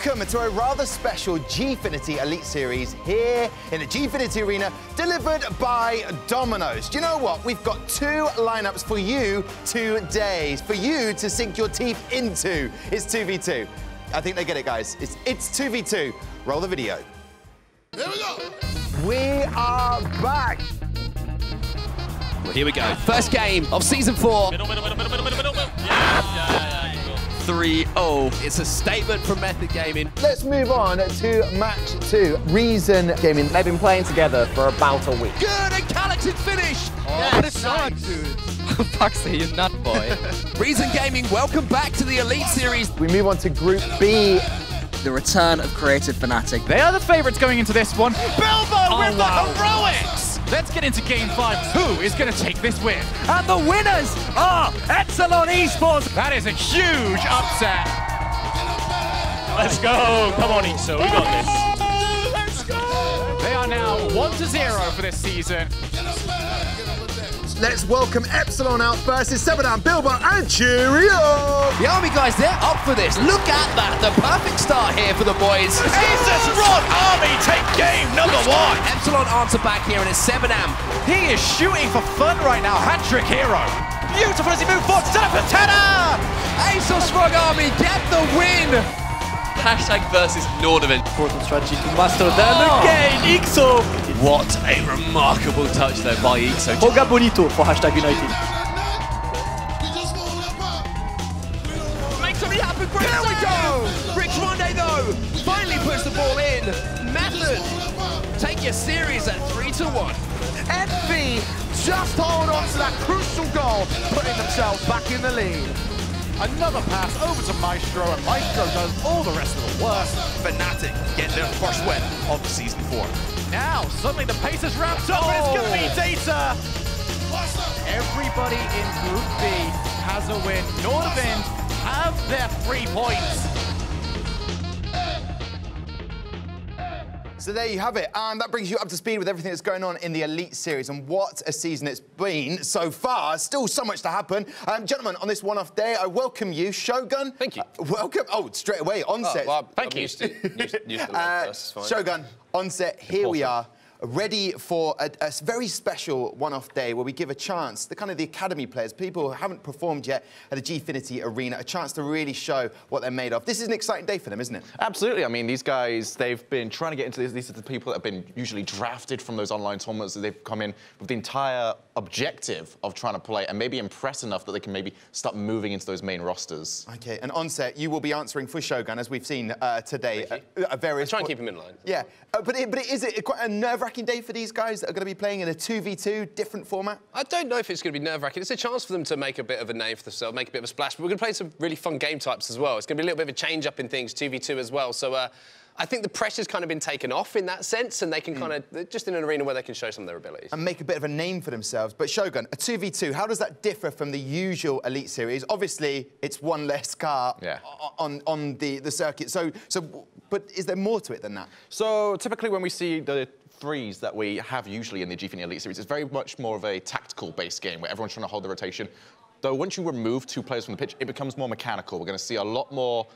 Welcome to a rather special Gfinity Elite Series here in the Gfinity Arena, delivered by Domino's. Do you know what? We've got two lineups for you today, for you to sink your teeth into. It's 2v2. I think they get it, guys. It's 2v2. Roll the video. Here we go. We are back. Well, here we go. First game of Season 4. Middle. Yeah. 3-0. It's a statement from Method Gaming. Let's move on to match 2. Reason Gaming. They've been playing together for about a week. Good, and Calix is finished. Oh, what a start, dude. Foxy, you nut boy. Reason Gaming, welcome back to the Elite Series. We move on to Group B. The return of Creative Fanatic. They are the favourites going into this one. Bilbo with the heroics! Let's get into Game 5. Who is going to take this win? And the winners are Epsilon Esports. That is a huge upset. Let's go. Come on, Iso. We got this. Let's go! They are now 1-0 for this season. Let's welcome Epsilon out versus 7-down, Bilbo and Cheerio! The Army guys, they're up for this. Look at that. The perfect start here for the boys. Jesus, Rock Army take game number 1. Epsilon answer back here, and it's 7-am. He is shooting for fun right now. Hat-trick hero. Beautiful as he moves forward. Set up for Tenor! ASOS Frog Army get the win. Hashtag versus Nordavind. Important strategy to master. Then again, Ixo. What a remarkable touch there by Ixo. Joga bonito for hashtag United. Make something happen, great. There we go! Rich Monday, though, finally puts the ball in. Method, take your series at 3-1. Envy just hold on to that crucial goal, putting themselves back in the lead. Another pass over to Maestro, and Maestro does all the rest of the work. Fnatic get their first win of Season 4. Now, suddenly the pace has ramped up, and it's going to be Data. Everybody in Group B has a win. Nordavind have their 3 points. So there you have it, and that brings you up to speed with everything that's going on in the Elite Series, and what a season it's been so far. Still so much to happen. Gentlemen, on this one-off day, I welcome you, Shogun. Thank you. Welcome. Oh, straight away, onset. Thank you. Used to first, fine. Shogun, onset, here we are. Ready for a very special one-off day where we give a chance, the academy players, people who haven't performed yet at the Gfinity Arena, a chance to really show what they're made of. This is an exciting day for them, isn't it? Absolutely. I mean, these guys, they've been trying to get into this. These are the people that have been usually drafted from those online tournaments. That they've come in with the entire objective of trying to play and maybe impress enough that they can maybe start moving into those main rosters. Okay, and onset, you will be answering for Shogun, as we've seen today. Various Try and keep him in line. Yeah, but is it quite a nerve-wracking day for these guys that are going to be playing in a 2v2 different format? I don't know if it's going to be nerve-wracking. It's a chance for them to make a bit of a name for themselves, make a bit of a splash. But we're going to play some really fun game types as well. It's going to be a little bit of a change-up in things, 2v2 as well. So I think the pressure's kind of been taken off in that sense, and they can they're just in an arena where they can show some of their abilities. And make a bit of a name for themselves. But Shogun, a 2v2, how does that differ from the usual Elite Series? Obviously, it's one less car on the circuit. But is there more to it than that? So typically when we see the threes that we have usually in the Gfinity Elite Series, it's very much more of a tactical-based game where everyone's trying to hold the rotation. Though once you remove 2 players from the pitch, it becomes more mechanical. We're going to see a lot more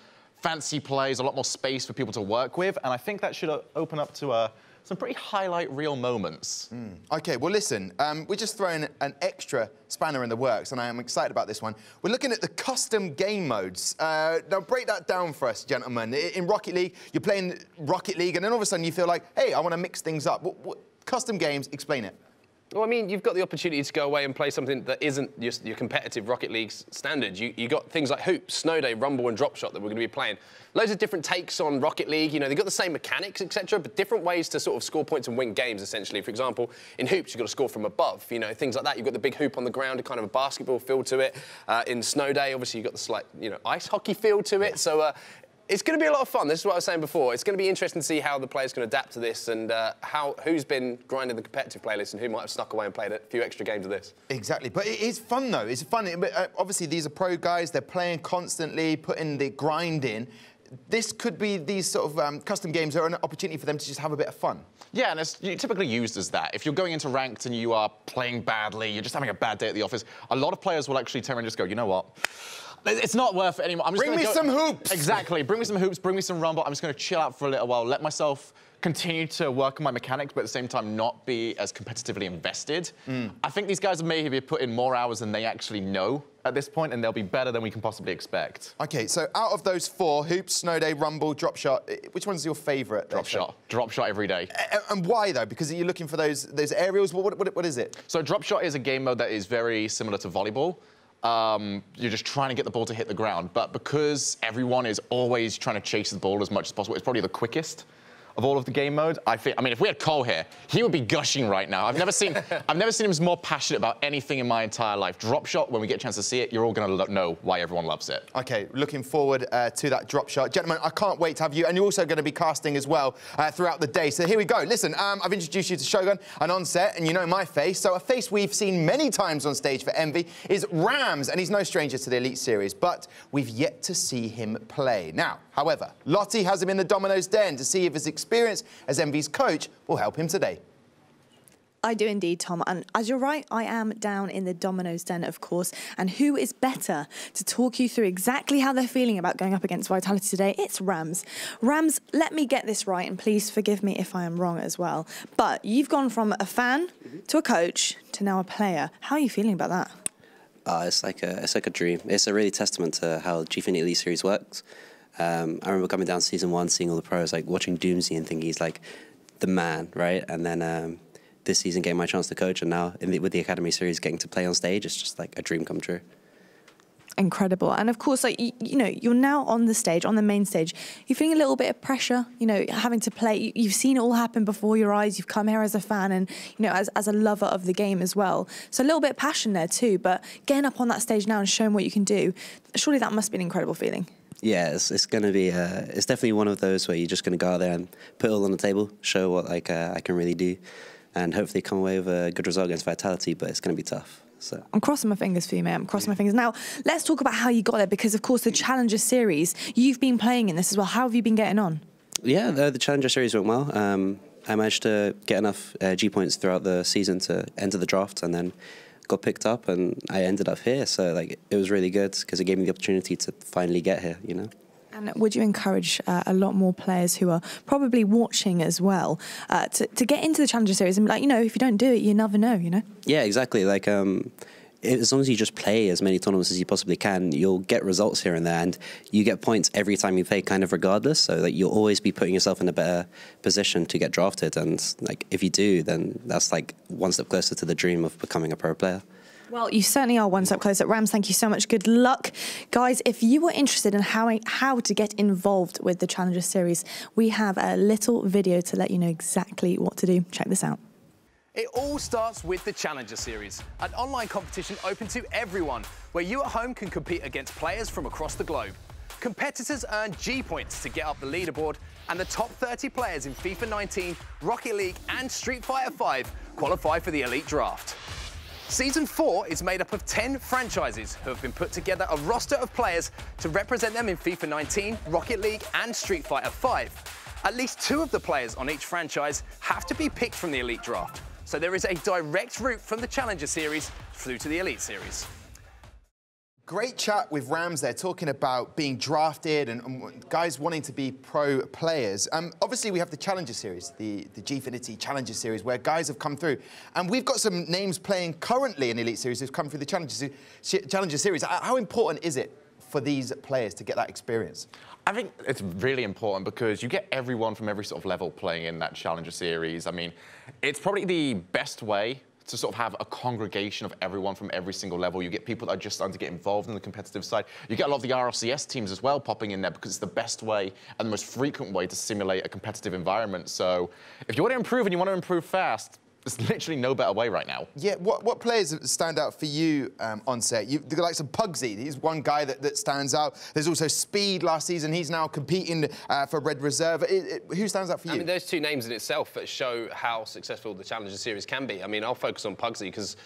fancy plays, a lot more space for people to work with, and I think that should open up to some pretty highlight reel moments. Okay, well listen, we're just throwing an extra spanner in the works, and I am excited about this one. We're looking at the custom game modes. Now break that down for us, gentlemen. In Rocket League, you're playing Rocket League, and then all of a sudden you feel like, hey, I want to mix things up. What custom games, explain it. Well, I mean, you've got the opportunity to go away and play something that isn't just your competitive Rocket League standard. You got things like Hoops, Snow Day, Rumble, and Drop Shot that we're going to be playing. Loads of different takes on Rocket League. You know, they've got the same mechanics, etc., but different ways to sort of score points and win games, essentially. For example, in Hoops, you've got to score from above. You know, things like that. You've got the big hoop on the ground, kind of a basketball feel to it. In Snow Day, obviously, you've got the slight, ice hockey feel to it. So it's going to be a lot of fun. This is what I was saying before. It's going to be interesting to see how the players can adapt to this and who's been grinding the competitive playlist and who might have snuck away and played a few extra games of this. Exactly, but it is fun though. It's fun. Obviously, these are pro guys. They're playing constantly, putting the grind in. This could be these sort of custom games are an opportunity for them to just have a bit of fun. Yeah, and it's typically used as that. If you're going into ranked and you are playing badly, you're just having a bad day at the office, a lot of players will actually turn around and just go, you know what? It's not worth it anymore. I'm just Bring me some hoops. Exactly. Bring me some hoops. Bring me some rumble. I'm just going to chill out for a little while. Let myself continue to work on my mechanics, but at the same time not be as competitively invested. I think these guys have maybe put in more hours than they actually know at this point, and they'll be better than we can possibly expect. Okay, so out of those 4, hoops, snow day, rumble, drop shot, which one's your favourite? Drop shot. Drop shot every day. And why, though? Because you're looking for those aerials? What is it? So drop shot is a game mode that is very similar to volleyball. You're just trying to get the ball to hit the ground, but because everyone is always trying to chase the ball as much as possible, it's probably the quickest of all of the game mode. I mean, if we had Cole here, he would be gushing right now. I've never seen him more passionate about anything in my entire life. Drop shot, when we get a chance to see it, you're all going to know why everyone loves it. Okay, looking forward to that drop shot. Gentlemen, I can't wait to have you, and you're also going to be casting as well throughout the day. So here we go. Listen, I've introduced you to Shogun and Onset, and you know my face. So a face we've seen many times on stage for Envy is Rams, and he's no stranger to the Elite Series, but we've yet to see him play. Now, however, Lottie has him in the Domino's den to see if his experience as Envy's coach will help him today. I do indeed, Tom. And as you're right, I am down in the Domino's den, of course. And who is better to talk you through exactly how they're feeling about going up against Vitality today? It's Rams. Rams, let me get this right, and please forgive me if I am wrong as well. But you've gone from a fan to a coach to now a player. How are you feeling about that? It's like a dream. It's a really testament to how Gfinity Elite Series works. I remember coming down season 1, seeing all the pros, like watching Doomsy and thinking he's like the man, right? And then this season getting my chance to coach, and now with the Academy Series getting to play on stage, it's just like a dream come true. Incredible. And of course, like, you know, you're now on the stage, on the main stage. You're feeling a little bit of pressure, you know, having to play. You've seen it all happen before your eyes. You've come here as a fan and, you know, as a lover of the game as well. So a little bit of passion there too, but getting up on that stage now and showing what you can do, surely that must be an incredible feeling. Yeah, it's going to be, it's definitely one of those where you're just going to go out there and put it all on the table, show what I can really do, and hopefully come away with a good result against Vitality, but it's going to be tough. So I'm crossing my fingers for you, mate. I'm crossing my fingers. Now, let's talk about how you got there, because, of course, the Challenger Series, you've been playing in this as well. How have you been getting on? Yeah, the Challenger Series went well. I managed to get enough G points throughout the season to enter the draft, and then got picked up, and I ended up here. So, like, it was really good because it gave me the opportunity to finally get here, you know. And would you encourage a lot more players who are probably watching as well to get into the Challenger Series and be like, you know, if you don't do it, you never know, you know? Yeah, exactly. Like, as long as you just play as many tournaments as you possibly can, you'll get results here and there, and you get points every time you play, kind of regardless. So like, you'll always be putting yourself in a better position to get drafted. And like, if you do, then that's like one step closer to the dream of becoming a pro player. Well, you certainly are one step closer. Rams, thank you so much. Good luck. Guys, if you were interested in how to get involved with the Challenger Series, we have a little video to let you know exactly what to do. Check this out. It all starts with the Challenger Series, an online competition open to everyone, where you at home can compete against players from across the globe. Competitors earn G points to get up the leaderboard, and the top 30 players in FIFA 19, Rocket League and Street Fighter 5 qualify for the Elite Draft. Season 4 is made up of 10 franchises who have been put together a roster of players to represent them in FIFA 19, Rocket League and Street Fighter 5. At least 2 of the players on each franchise have to be picked from the Elite Draft, so there is a direct route from the Challenger Series through to the Elite Series. Great chat with Rams there, talking about being drafted and guys wanting to be pro players. Obviously, we have the Challenger Series, the Gfinity Challenger Series, where guys have come through. And we've got some names playing currently in the Elite Series who've come through the Challenger Series. How important is it for these players to get that experience? I think it's really important because you get everyone from every sort of level playing in that Challenger Series. I mean, it's probably the best way to sort of have a congregation of everyone from every single level. You get people that are just starting to get involved in the competitive side. You get a lot of the RLCS teams as well popping in there because it's the best way and the most frequent way to simulate a competitive environment. So if you want to improve and you want to improve fast, there's literally no better way right now. Yeah, what players stand out for you on set? The likes of Pugsy, he's one guy that stands out. There's also Speed last season. He's now competing for Red Reserve. Who stands out for you? I mean, those 2 names in itself that show how successful the Challenger Series can be. I mean, I'll focus on Pugsy because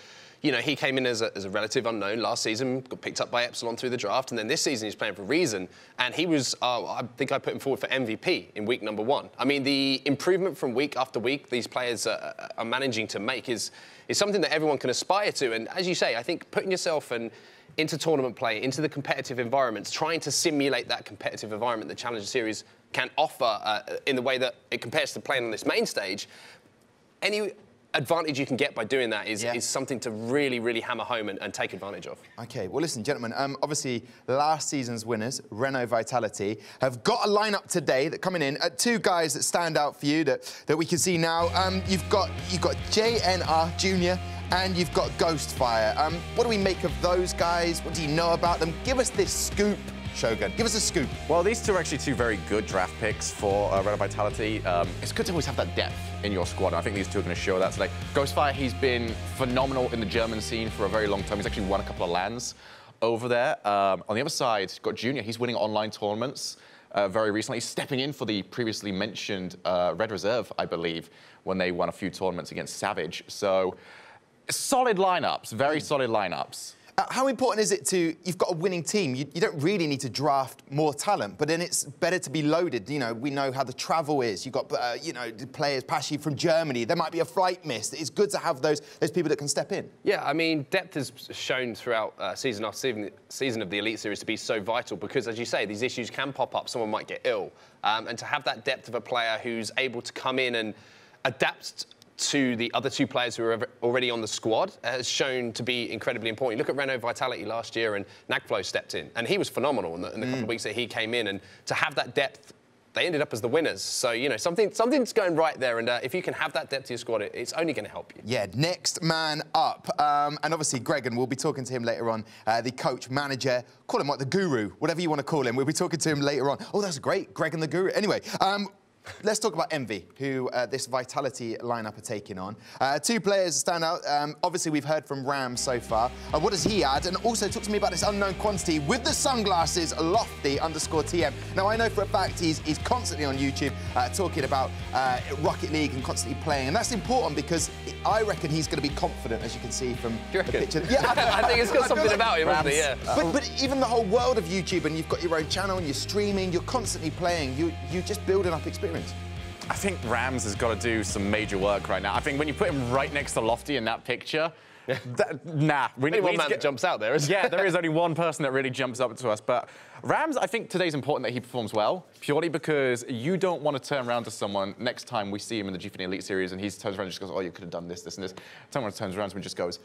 you know, he came in as a relative unknown last season, got picked up by Epsilon through the draft, and then this season he's playing for Reason, and he was, I think I put him forward for MVP in week number 1. I mean, the improvement from week after week these players are managing to make is something that everyone can aspire to, and as you say, I think putting yourself into tournament play, into the competitive environments, trying to simulate that competitive environment the Challenger Series can offer in the way that it compares to playing on this main stage, any advantage you can get by doing that is something to really, really hammer home and take advantage of. OK, well, listen, gentlemen, obviously last season's winners, Renault Vitality, have got a lineup today that coming in. 2 guys that stand out for you that we can see now. You've got JNR Jr. and you've got Ghostfire. What do we make of those guys? What do you know about them? Give us this scoop, Shogun. Give us a scoop. Well, these 2 are actually 2 very good draft picks for Renault Vitality. It's good to always have that depth in your squad, and I think these 2 are going to show that today. Ghostfire, he's been phenomenal in the German scene for a very long time. He's actually won a couple of LANs over there. On the other side, got Junior. He's winning online tournaments very recently. He's stepping in for the previously mentioned Red Reserve, I believe, when they won a few tournaments against Savage. So, solid lineups, very solid lineups. How important is it you've got a winning team, you don't really need to draft more talent, but then it's better to be loaded. You know, we know how the travel is. You've got, you know, players, Pashi from Germany. There might be a flight miss. It's good to have those people that can step in. Yeah, I mean, depth has shown throughout season after season of the Elite Series to be so vital because, as you say, these issues can pop up. Someone might get ill. And to have that depth of a player who's able to come in and adapt to the other 2 players who are already on the squad has shown to be incredibly important. You look at Renault Vitality last year and Nagflo stepped in, and he was phenomenal in the couple of weeks that he came in, and to have that depth, they ended up as the winners. So, you know, something's going right there, and if you can have that depth to your squad, it's only going to help you. Yeah, next man up. And obviously, Gregan, we'll be talking to him later on, the coach, manager, call him what, the guru, whatever you want to call him. We'll be talking to him later on. Oh, that's great, Gregan the guru. Anyway, let's talk about Envy, who this Vitality lineup are taking on. 2 players stand out. Obviously, we've heard from Ram so far. What does he add? And also, talk to me about this unknown quantity with the sunglasses, Lofty_TM. Now, I know for a fact he's constantly on YouTube talking about Rocket League and constantly playing. And that's important because I reckon he's going to be confident, as you can see from the picture. Yeah, I think it's got something about him, hasn't it? Yeah. But even the whole world of YouTube, and you've got your own channel and you're streaming, you're constantly playing, you're just building up experience. I think Rams has got to do some major work right now. I think when you put him right next to Lofty in that picture, nah. Only one man that jumps out there, isn't Yeah, there is only one person that really jumps up to us. But Rams, I think today's important that he performs well, purely because you don't want to turn around to someone next time we see him in the Gfinity Elite Series and he turns around and just goes, oh, you could have done this, this, and this. Someone turns around to him and just goes,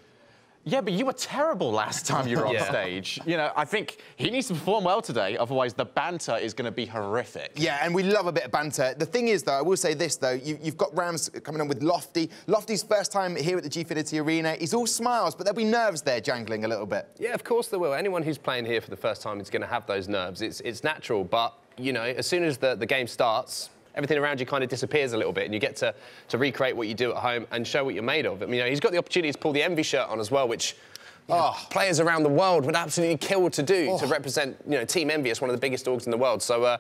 yeah, but you were terrible last time you were on stage. You know, I think he needs to perform well today, otherwise the banter is going to be horrific. Yeah, and we love a bit of banter. The thing is, though, I will say this, though, you've got Rams coming on with Lofty. Lofty's first time here at the Gfinity Arena. He's all smiles, but there'll be nerves there jangling a little bit. Yeah, of course there will. Anyone who's playing here for the first time is going to have those nerves. It's natural, but, you know, as soon as the game starts, everything around you kind of disappears a little bit and you get to recreate what you do at home and show what you're made of. I mean, you know, he's got the opportunity to pull the Envy shirt on as well, which players around the world would absolutely kill to do, to represent, you know, Team Envy as one of the biggest orgs in the world. So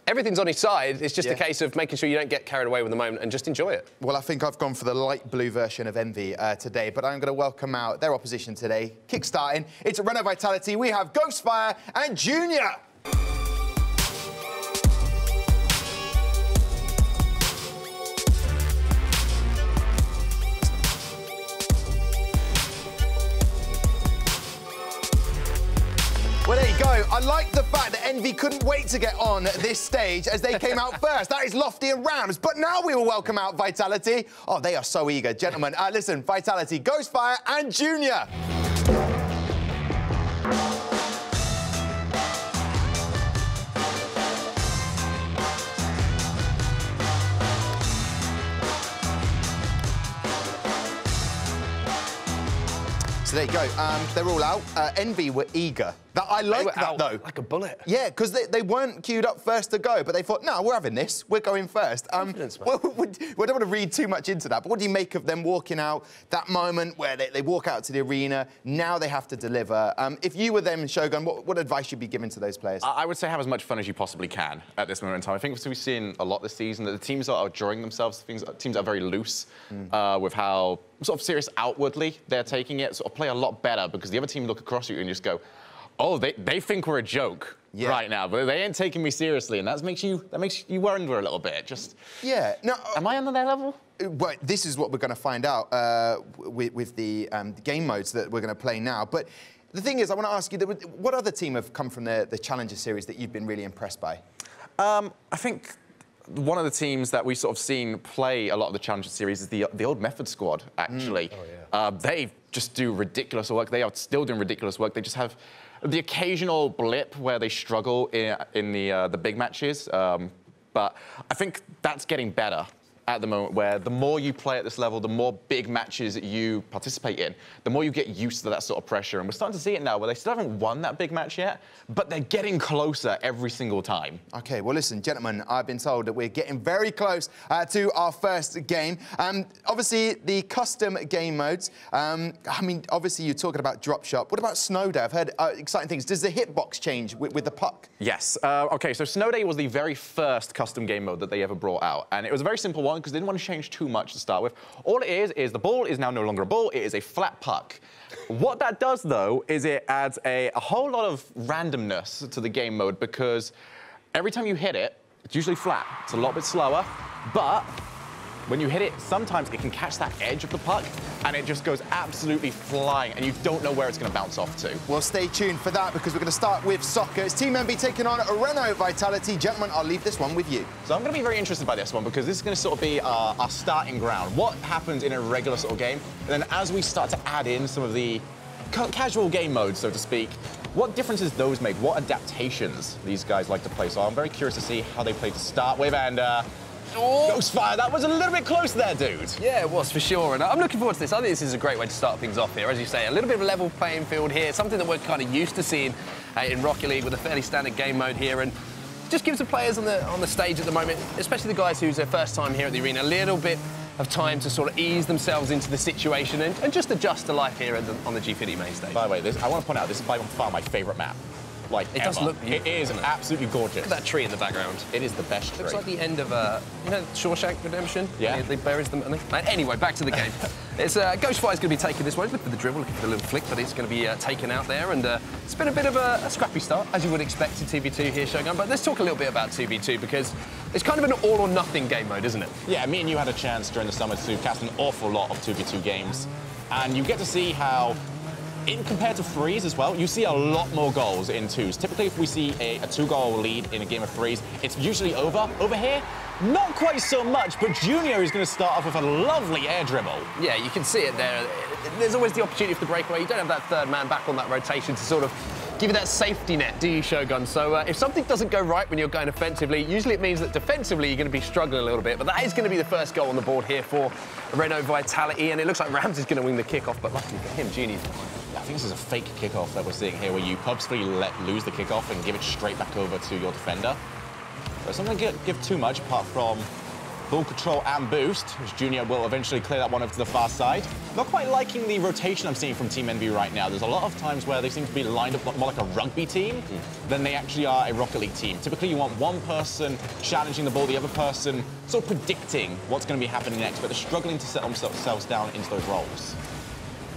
everything's on his side. It's just a case of making sure you don't get carried away with the moment and just enjoy it. Well, I think I've gone for the light blue version of Envy today, but I'm going to welcome out their opposition today. Kickstarting, it's a Renault Vitality. We have Ghostfire and Junior. Well, there you go. I like the fact that Envy couldn't wait to get on this stage as they came out first. That is Lofty and Rams. But now we will welcome out Vitality. Oh, they are so eager. Gentlemen, listen, Vitality, Ghostfire and Junior. So there you go. They're all out. Envy were eager. I like that, though. Like a bullet. Yeah, because they weren't queued up first to go, but they thought, no, we're having this. We're going first. Confidence, man. Well, we don't want to read too much into that, but what do you make of them walking out, that moment where they walk out to the arena, now they have to deliver? If you were them, Shogun, what advice you'd be giving to those players? I would say have as much fun as you possibly can at this moment in time. I think we've seen a lot this season that the teams are drawing themselves, teams are very loose with how sort of serious outwardly they're taking it, sort of play a lot better, because the other team look across you and just go, oh, they think we're a joke right now, but they ain't taking me seriously, and that makes you wonder a little bit. Just no, am I on their level? Well, this is what we're going to find out with the game modes that we're going to play now. But the thing is, I want to ask you, what other team have come from the Challenger Series that you've been really impressed by? I think one of the teams that we've sort of seen play a lot of the Challenger Series is the old Method Squad, actually. They just do ridiculous work. They are still doing ridiculous work. They just have the occasional blip where they struggle in the big matches. But I think that's getting better at the moment, where the more you play at this level, the more big matches you participate in, the more you get used to that sort of pressure. And we're starting to see it now, where they still haven't won that big match yet, but they're getting closer every single time. OK, well, listen, gentlemen, I've been told that we're getting very close to our first game. Obviously, the custom game modes. I mean, obviously, you're talking about drop shot. What about Snow Day? I've heard exciting things. Does the hitbox change with the puck? Yes. OK, so Snow Day was the very first custom game mode that they ever brought out, and it was a very simple one, because they didn't want to change too much to start with. All it is the ball is now no longer a ball, it is a flat puck. What that does, though, is it adds a whole lot of randomness to the game mode, because every time you hit it, it's usually flat. It's a lot bit slower, but when you hit it, sometimes it can catch that edge of the puck, and it just goes absolutely flying, and you don't know where it's going to bounce off to. Well, stay tuned for that, because we're going to start with soccer. It's Team Envy taking on Renault Vitality. Gentlemen, I'll leave this one with you. So I'm going to be very interested by this one, because this is going to sort of be our starting ground. What happens in a regular sort of game? And then as we start to add in some of the casual game modes, so to speak, what differences those make? What adaptations these guys like to play? So I'm very curious to see how they play to start with, and Ghostfire, that was a little bit close there, dude. Yeah, it was, for sure. And I'm looking forward to this. I think this is a great way to start things off here. As you say, a little bit of a level playing field here, something that we're kind of used to seeing in Rocket League with a fairly standard game mode here. And just gives the players on the stage at the moment, especially the guys who's their first time here at the arena, a little bit of time to sort of ease themselves into the situation and just adjust to life here on the Gfinity main stage. By the way, I want to point out, this is by far my favourite map. Like, it does look beautiful. It is absolutely gorgeous. Look at that tree in the background. It is the best tree. Looks like the end of, you know, Shawshank Redemption? Yeah. They buries them. Anyway, back to the game. It's Ghostfire's going to be taking this one. He's looking for the dribble, looking for the little flick, but it's going to be taken out there. And it's been a bit of a scrappy start, as you would expect in 2v2 here, Shogun. But let's talk a little bit about 2v2, because it's kind of an all-or-nothing game mode, isn't it? Yeah, me and you had a chance during the summer to cast an awful lot of 2v2 games. And you get to see how, compared to threes as well, you see a lot more goals in twos. Typically, if we see a 2-goal lead in a game of threes, it's usually over. Over here, not quite so much, but Junior is going to start off with a lovely air dribble. Yeah, you can see it there. There's always the opportunity for the breakaway. You don't have that third man back on that rotation to sort of give you that safety net, do you, Shogun? So if something doesn't go right when you're going offensively, usually it means that defensively you're going to be struggling a little bit. But that is going to be the first goal on the board here for Renault Vitality, and it looks like Rams is going to win the kickoff, but luckily for him, Junior's behind. I think this is a fake kickoff that we're seeing here, where you purposefully lose the kickoff and give it straight back over to your defender. But it's not going to give too much apart from ball control and boost, which Junior will eventually clear that one over to the far side. Not quite liking the rotation I'm seeing from Team Envy right now. There's a lot of times where they seem to be lined up more like a rugby team than they actually are a Rocket League team. Typically, you want one person challenging the ball, the other person sort of predicting what's going to be happening next, but they're struggling to settle themselves down into those roles.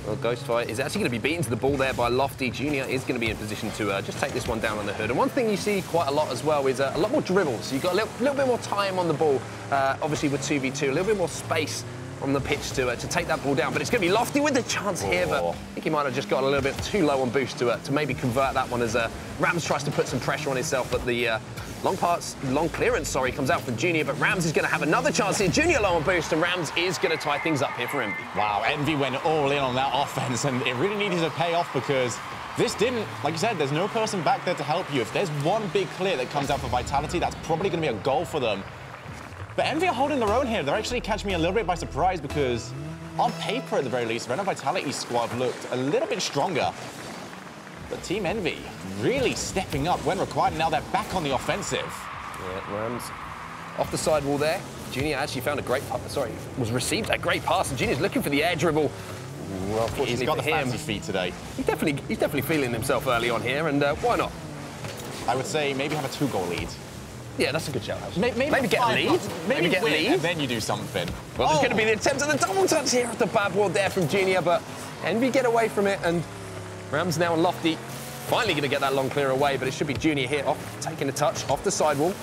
Well, Ghostfire is actually going to be beaten to the ball there by Lofty. Junior is going to be in position to just take this one down on the hood. And one thing you see quite a lot as well is a lot more dribbles. You've got a little bit more time on the ball, obviously with 2v2, a little bit more space on the pitch to take that ball down. But it's going to be Lofty with the chance here, but I think he might have just got a little bit too low on boost to maybe convert that one as Rams tries to put some pressure on himself, but the long clearance, comes out for Junior, but Rams is going to have another chance here. Junior low on boost, and Rams is going to tie things up here for Envy. Wow, Envy went all in on that offense, and it really needed to pay off, because this didn't, like you said, there's no person back there to help you. If there's one big clear that comes out for Vitality, that's probably going to be a goal for them. But Envy are holding their own here. They're actually catching me a little bit by surprise, because on paper, at the very least, Renault Vitality's squad looked a little bit stronger. But Team Envy really stepping up when required, and now they're back on the offensive. Yeah, Rams off the sidewall there. Junior actually found was received a great pass, and Junior's looking for the air dribble. Well, he's got the fancy feet today. He's definitely feeling himself early on here, and why not? I would say maybe have a 2-goal lead. Yeah, that's a good shout. Maybe get a lead. Maybe get a lead. and then you do something. Well, there's going to be the attempt at the double touch here at the bad board there from Junior, but Envy get away from it, and Rams now and Lofty finally going to get that long clear away, but it should be Junior here, taking a touch off the sidewall.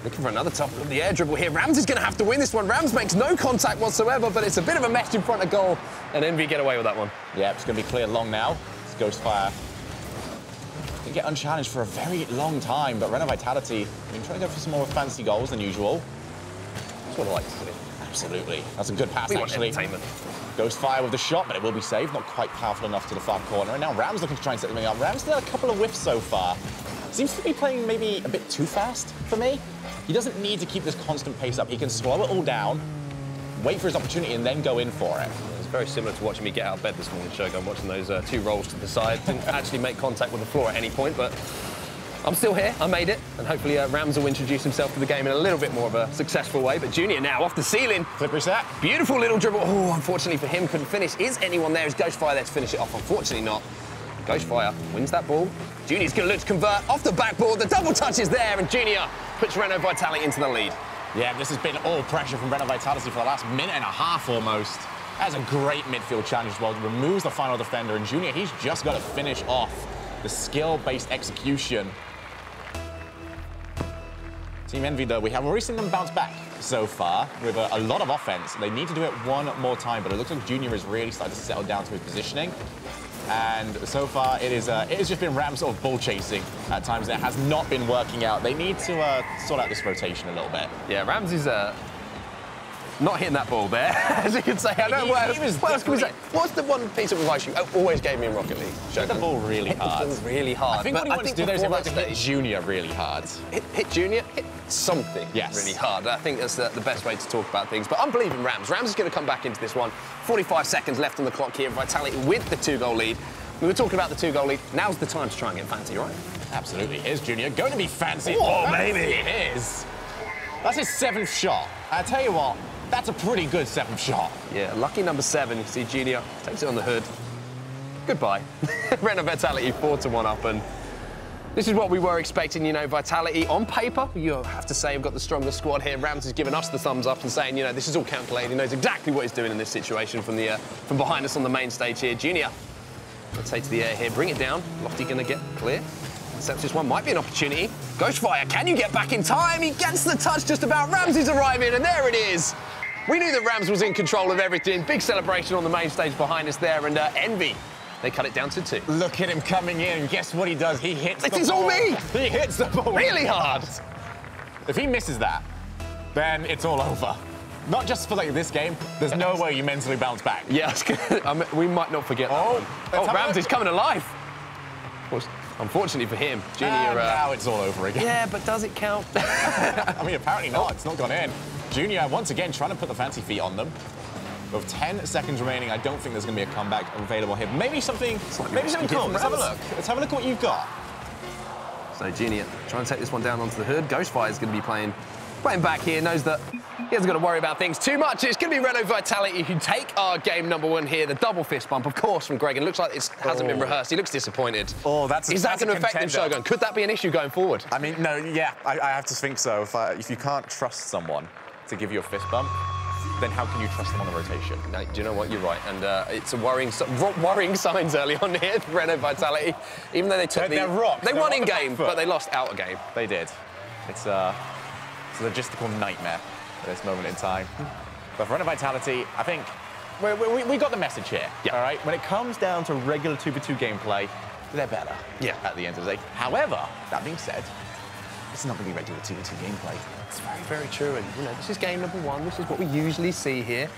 Looking for another top of the air dribble here. Rams is going to have to win this one. Rams makes no contact whatsoever, but it's a bit of a mess in front of goal, and Envy get away with that one. Yeah, it's going to be clear long now. It's Ghostfire. They get unchallenged for a very long time, but Reno Vitality, I mean, trying to go for some more fancy goals than usual. That's what I like to see. Absolutely. That's a good pass, We want actually. entertainment. Ghostfire with the shot, but it will be saved. Not quite powerful enough to the far corner. And now Rams looking to try and set something up. Rams did a couple of whiffs so far. Seems to be playing maybe a bit too fast for me. He doesn't need to keep this constant pace up. He can slow it all down, wait for his opportunity, and then go in for it. It's very similar to watching me get out of bed this morning, Shogun, watching those two rolls to the side. Didn't actually make contact with the floor at any point, but I'm still here. I made it, and hopefully Rams will introduce himself to the game in a little bit more of a successful way. But Junior now off the ceiling. Flip reset. Beautiful little dribble. Oh, unfortunately for him, couldn't finish. Is anyone there? Is Ghostfire there to finish it off? Unfortunately not. Ghostfire wins that ball. Junior's going to look to convert off the backboard. The double touch is there, and Junior puts Reno Vitality into the lead. Yeah, this has been all pressure from Reno Vitality for the last minute and a half almost. That's a great midfield challenge as well. Removes the final defender, and Junior, he's just got to finish off the skill-based execution. Team Envy, though, we have already seen them bounce back so far with a lot of offense. They need to do it one more time, but it looks like Junior is really starting to settle down to his positioning. And so far, it has just been Rams sort of ball chasing at times. It has not been working out. They need to sort out this rotation a little bit. Yeah, Rams is not hitting that ball there, as you can say. I don't know what else can we say? What's the one piece of advice you always gave me in Rocket League? Hit the ball really hard. Hit the ball really hard. I think what he wants to do there is like to hit Junior really hard. Hit Junior? Hit something really hard. I think that's the best way to talk about things. But I'm believing Rams. Rams is going to come back into this one. 45 seconds left on the clock here. Vitality with the 2-goal lead. We were talking about the 2-goal lead. Now's the time to try and get fancy, right? Absolutely. Here's Junior going to be fancy. Oh, maybe. It is. That's his 7th shot. I tell you what, that's a pretty good 7th shot. Yeah, lucky number 7. You see Junior takes it on the hood. Goodbye. Reno Vitality 4-1 up, and this is what we were expecting, you know, Vitality on paper. You have to say, we've got the strongest squad here. Rams has given us the thumbs up and saying, you know, this is all calculated. He knows exactly what he's doing in this situation from behind us on the main stage here. Junior, let's take to the air here, bring it down. Lofty gonna get clear. Accepts this one, might be an opportunity. Ghostfire, can you get back in time? He gets the touch just about. Ramsey's arriving, and there it is. We knew that Rams was in control of everything. Big celebration on the main stage behind us there, and Envy, they cut it down to 2. Look at him coming in. Guess what he does? He hits the ball. This is all me. He hits the ball really hard. If he misses that, then it's all over. Not just for like this game. There's no way you mentally bounce back. Yeah, we might not forget that one. Oh, Ramsey's coming alive. Unfortunately for him, Junior... now it's all over again. Yeah, but does it count? I mean, apparently not. It's not gone in. Junior, once again, trying to put the fancy feet on them. With 10 seconds remaining, I don't think there's going to be a comeback available here. Maybe something cool. Let's have a look. Let's have a look at what you've got. So Junior, try and take this one down onto the hood. Ghostfire is going to be playing back here, knows that he hasn't got to worry about things too much. It's going to be Reno Vitality who take our game number 1 here. The double fist bump, of course, from Greg. And looks like it hasn't been rehearsed. He looks disappointed. Oh, Is that going to affect him, Shogun? Could that be an issue going forward? I mean, no, yeah, I have to think so. If you can't trust someone to give you a fist bump, then how can you trust them on the rotation? No, do you know what? You're right. And it's a worrying signs early on here, Reno Vitality. Even though they took They're rocked. They won in game, but they lost out a game. They did. It's a logistical nightmare at this moment in time. But for Reno Vitality, I think we got the message here. Yeah. All right. When it comes down to regular 2v2 gameplay, they're better. Yeah. At the end of the day. However, that being said, it's not going to be regular 2v2 gameplay. It's very, very true. And you know, this is game number 1. This is what we usually see here.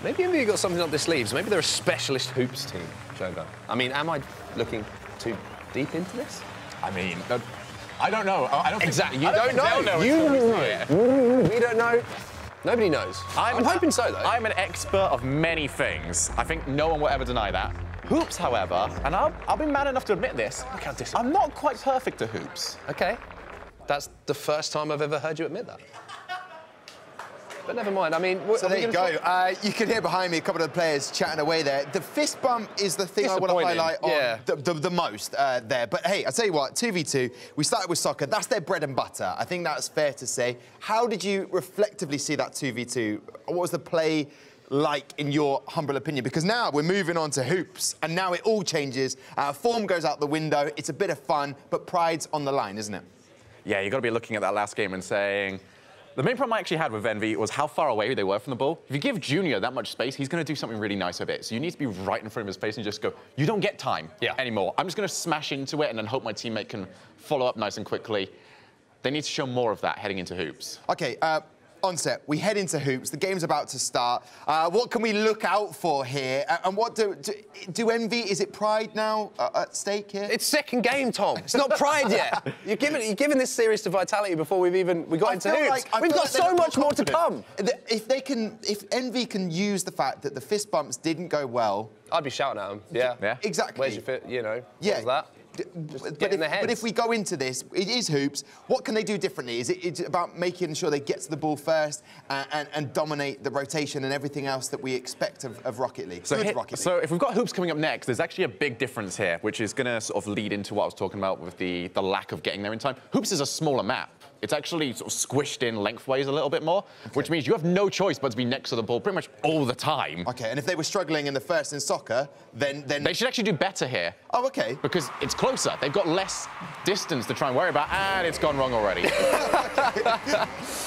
Maybe you've got something up their sleeves. Maybe they're a specialist hoops team, Shogun. I mean, am I looking too deep into this? I mean, I don't know. I don't think exactly. You don't know. We don't know. Nobody knows. I'm hoping so, though. I'm an expert of many things. I think no one will ever deny that. Hoops, however, and I'll be mad enough to admit this, I'm not quite perfect at hoops. Okay. That's the first time I've ever heard you admit that. But never mind. I mean, so there you go. You can hear behind me a couple of the players chatting away there. The fist bump is the thing I want to highlight on the most there. But hey, I'll tell you what, 2v2, we started with soccer. That's their bread and butter. I think that's fair to say. How did you reflectively see that 2v2? What was the play like, in your humble opinion? Because now we're moving on to hoops, and now it all changes. Form goes out the window. It's a bit of fun, but pride's on the line, isn't it? Yeah, you've got to be looking at that last game and saying... The main problem I actually had with Envy was how far away they were from the ball. If you give Junior that much space, he's going to do something really nice with it. So you need to be right in front of his face and just go, you don't get time anymore. I'm just going to smash into it and then hope my teammate can follow up nice and quickly. They need to show more of that heading into hoops. OK, on set, we head into hoops. The game's about to start. What can we look out for here? And what do Envy, is it pride now at stake here? It's second game, Tom. It's not pride yet. You're giving this series to Vitality before we got into hoops. We've got so much more to come. If Envy can use the fact that the fist bumps didn't go well, I'd be shouting at them. Yeah. Exactly. Where's your fit? You know. Yeah. What's that? But if we go into this, it is hoops. What can they do differently? Is it about making sure they get to the ball first and dominate the rotation and everything else that we expect of Rocket League? So if we've got hoops coming up next, there's actually a big difference here, which is going to sort of lead into what I was talking about with the lack of getting there in time. Hoops is a smaller map. It's actually sort of squished in lengthways a little bit more, which means you have no choice but to be next to the ball pretty much all the time. OK, and if they were struggling in the first in soccer, then... They should actually do better here. Oh, OK. Because it's closer. They've got less distance to try and worry about, and it's gone wrong already.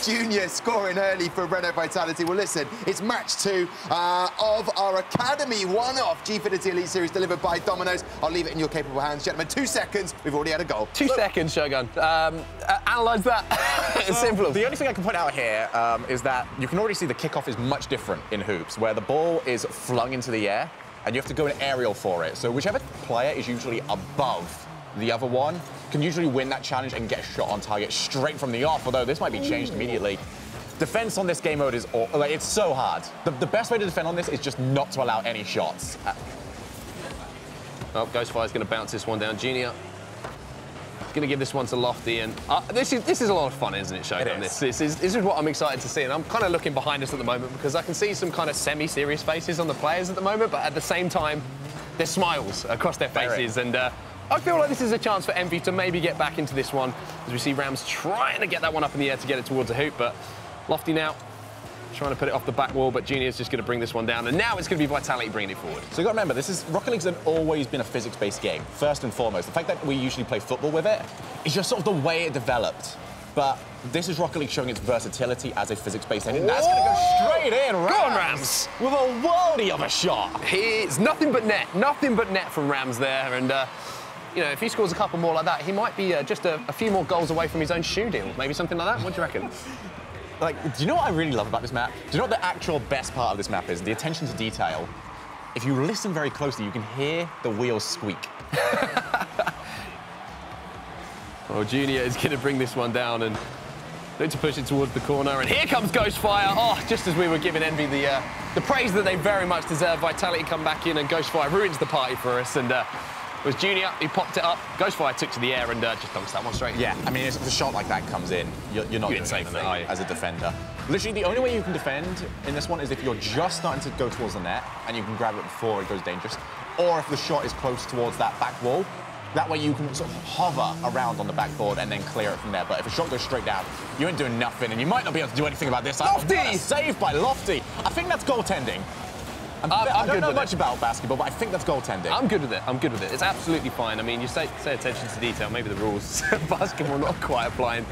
Junior scoring early for Renault Vitality. Well, listen, it's match 2 of our Academy one-off Gfinity Elite Series delivered by Domino's. I'll leave it in your capable hands, gentlemen. 2 seconds. We've already had a goal. 2 seconds, Shogun. Analyse that. It's simple. The only thing I can point out here is that you can already see the kickoff is much different in hoops, where the ball is flung into the air, and you have to go an aerial for it. So whichever player is usually above the other one can usually win that challenge and get a shot on target straight from the off, although this might be changed immediately. Defense on this game mode is it's so hard. The best way to defend on this is just not to allow any shots. Oh, Ghostfire's going to bounce this one down. Junior going to give this one to Lofty, and this is a lot of fun, isn't it, Shogun? This is what I'm excited to see, and I'm kind of looking behind us at the moment because I can see some kind of semi-serious faces on the players at the moment, but at the same time, there's smiles across their faces, and I feel like this is a chance for Envy to maybe get back into this one, as we see Rams trying to get that one up in the air to get it towards a hoop, but Lofty now trying to put it off the back wall, but Junior's just going to bring this one down, and now it's going to be Vitality bringing it forward. So you've got to remember, Rocket League's always been a physics-based game, first and foremost. The fact that we usually play football with it is just sort of the way it developed. But this is Rocket League showing its versatility as a physics-based engine. That's going to go straight in, Rams! Go on, Rams! With a worldie of a shot. It's nothing but net from Rams there, and you know, if he scores a couple more like that, he might be just a few more goals away from his own shoe deal. Maybe something like that. What do you reckon? Like, do you know what I really love about this map? Do you know what the actual best part of this map is? The attention to detail. If you listen very closely, you can hear the wheels squeak. Well, Junior is going to bring this one down and look to push it towards the corner. And here comes Ghostfire. Oh, just as we were giving Envy the praise that they very much deserve. Vitality come back in and Ghostfire ruins the party for us. And it was Junior who popped it up. Ghostfire took to the air and just dunks that one straight. Yeah, I mean, if a shot like that comes in, you're not doing anything as a defender. Literally, the only way you can defend in this one is if you're just starting to go towards the net and you can grab it before it goes dangerous, or if the shot is close towards that back wall. That way you can sort of hover around on the backboard and then clear it from there. But if a shot goes straight down, you ain't doing nothing, and you might not be able to do anything about this. Lofty! Saved by Lofty. I think that's goaltending. I don't know much about basketball, but I think that's goaltending. I'm good with it. I'm good with it. It's absolutely fine. I mean, you say attention to detail. Maybe the rules of basketball not quite applying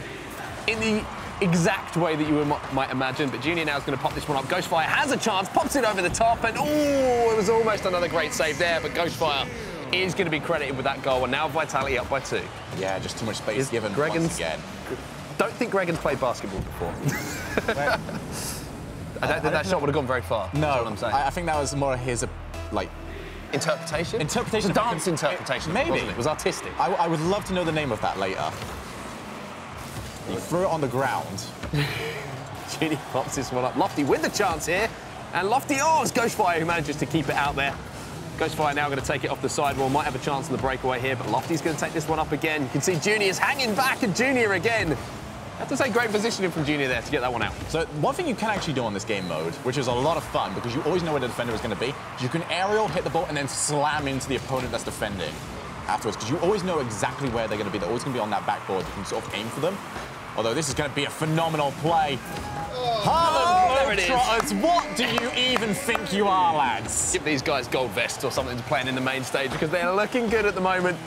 in the exact way that you might imagine. But Junior now is going to pop this one up. Ghostfire has a chance, pops it over the top, and oh, it was almost another great save there. But Ghostfire is going to be credited with that goal, and now Vitality up by 2. Yeah, just too much space given once again. Don't think Gregan's played basketball before. I don't think that shot would have gone very far. No, that's what I'm saying. I think that was more his, like... Interpretation? Interpretation. It was a dance interpretation, maybe. Wasn't it? It was artistic. I would love to know the name of that later. He threw it on the ground. Ginny pops this one up. Lofty with the chance here. And Lofty, it's Ghostfire who manages to keep it out there. Ghostfire now going to take it off the sidewall. Might have a chance on the breakaway here, but Lofty's going to take this one up again. You can see Junior's hanging back, and Junior again. have to say, great positioning from Junior there to get that one out. So one thing you can actually do on this game mode, which is a lot of fun, because you always know where the defender is going to be, you can aerial, hit the ball, and then slam into the opponent that's defending afterwards, because you always know exactly where they're going to be. They're always going to be on that backboard. You can sort of aim for them. Although this is going to be a phenomenal play. Harlem Globetrotters, what do you even think you are, lads? Give these guys gold vests or something to playing in the main stage, because they're looking good at the moment.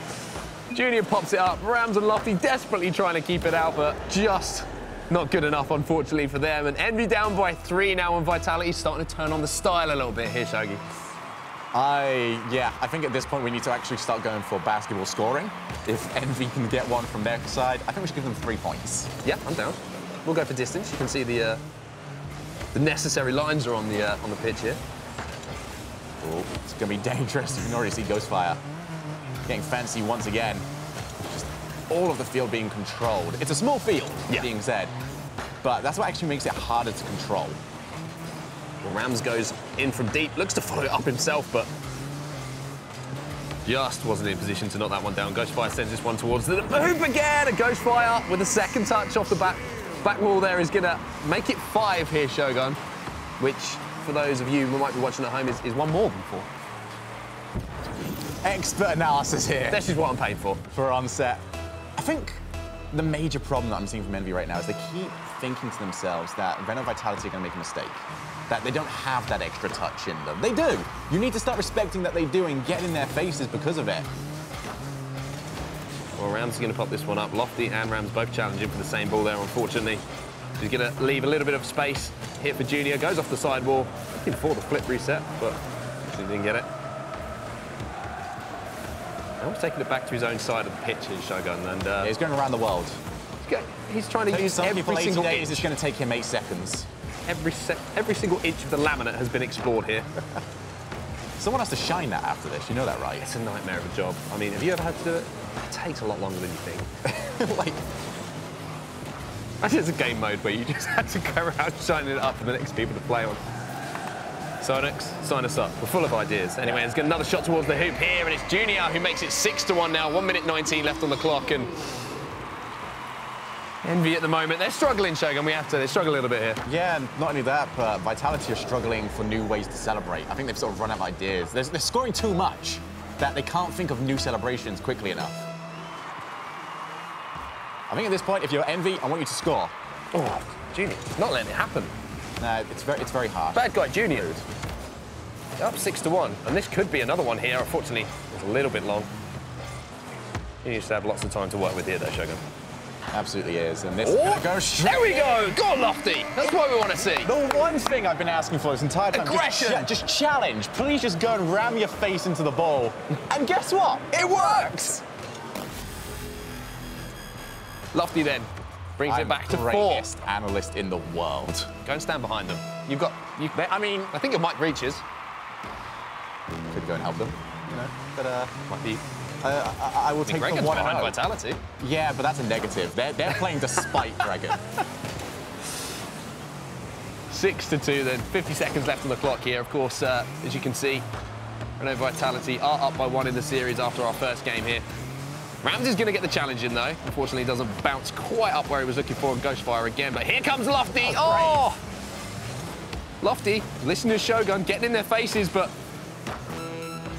Junior pops it up. Rams and Lofty desperately trying to keep it out, but just not good enough, unfortunately, for them. And Envy down by 3 now, and Vitality's starting to turn on the style a little bit here, Shogi. Yeah, I think at this point we need to actually start going for basketball scoring. If Envy can get one from their side, I think we should give them 3 points. Yeah, I'm down. We'll go for distance. You can see the necessary lines are on the pitch here. Oh, it's going to be dangerous. You can already see Ghostfire getting fancy once again. Just all of the field being controlled. It's a small field, being said, but that's what actually makes it harder to control. Well, Rams goes in from deep, looks to follow it up himself, but just wasn't in position to knock that one down. Ghostfire sends this one towards the hoop again. A Ghostfire with a second touch off the back wall there is going to make it 5 here, Shogun, which, for those of you who might be watching at home, is one more than 4. Expert analysis here. This is what I'm paid for. For onset. I think the major problem that I'm seeing from Envy right now is they keep thinking to themselves that Reno Vitality are going to make a mistake, that they don't have that extra touch in them. They do. You need to start respecting that they do and get in their faces because of it. Well, Rams is going to pop this one up. Lofty and Rams both challenging for the same ball there, unfortunately. He's going to leave a little bit of space here for Junior. Goes off the sidewall, looking for the flip reset, but he didn't get it. Now he's taking it back to his own side of the pitch in Shogun, and yeah, he's going around the world. He's trying to use every single inch. It's going to take him 8 seconds. Every single inch of the laminate has been explored here. Someone has to shine that after this. You know that, right? It's a nightmare of a job. I mean, have you ever had to do it? It takes a lot longer than you think. Like, actually, it's a game mode where you just have to go around shining it up for the next people to play on. Sonix, sign us up. We're full of ideas. Anyway, let's get another shot towards the hoop here, and it's Junior who makes it 6-1 now. 1 minute 19 left on the clock, and Envy at the moment. They're struggling, Shogun. They struggle a little bit here. Yeah, and not only that, but Vitality are struggling for new ways to celebrate. I think they've sort of run out of ideas. They're scoring too much that they can't think of new celebrations quickly enough. I think at this point, if you're Envy, I want you to score. Oh, Junior, not letting it happen. No, it's very hard. Bad guy, Junior. Up 6-1, and this could be another one here. Unfortunately, it's a little bit long. He needs to have lots of time to work with here, though, Shogun. Absolutely is, and this is going to go straight. There we go! Go on, Lofty! That's what we want to see. The one thing I've been asking for this entire time. Aggression! Just challenge. Please just go and ram your face into the ball. And guess what? It works! Lofty then brings it back to 4. Greatest analyst in the world. Go and stand behind them. I mean, I think it might reaches. Could go and help them, you know, but might be. I will take the 1 out. Vitality. Yeah, but that's a negative. They're playing to spite Dragon. 6-2 then. 50 seconds left on the clock here. Of course, as you can see, Reno Vitality are up by 1 in the series after our first game here. Rams is going to get the challenge in, though. Unfortunately, he doesn't bounce quite up where he was looking for in Ghostfire again. But here comes Lofty. Oh! Lofty, listen to Shogun, getting in their faces, but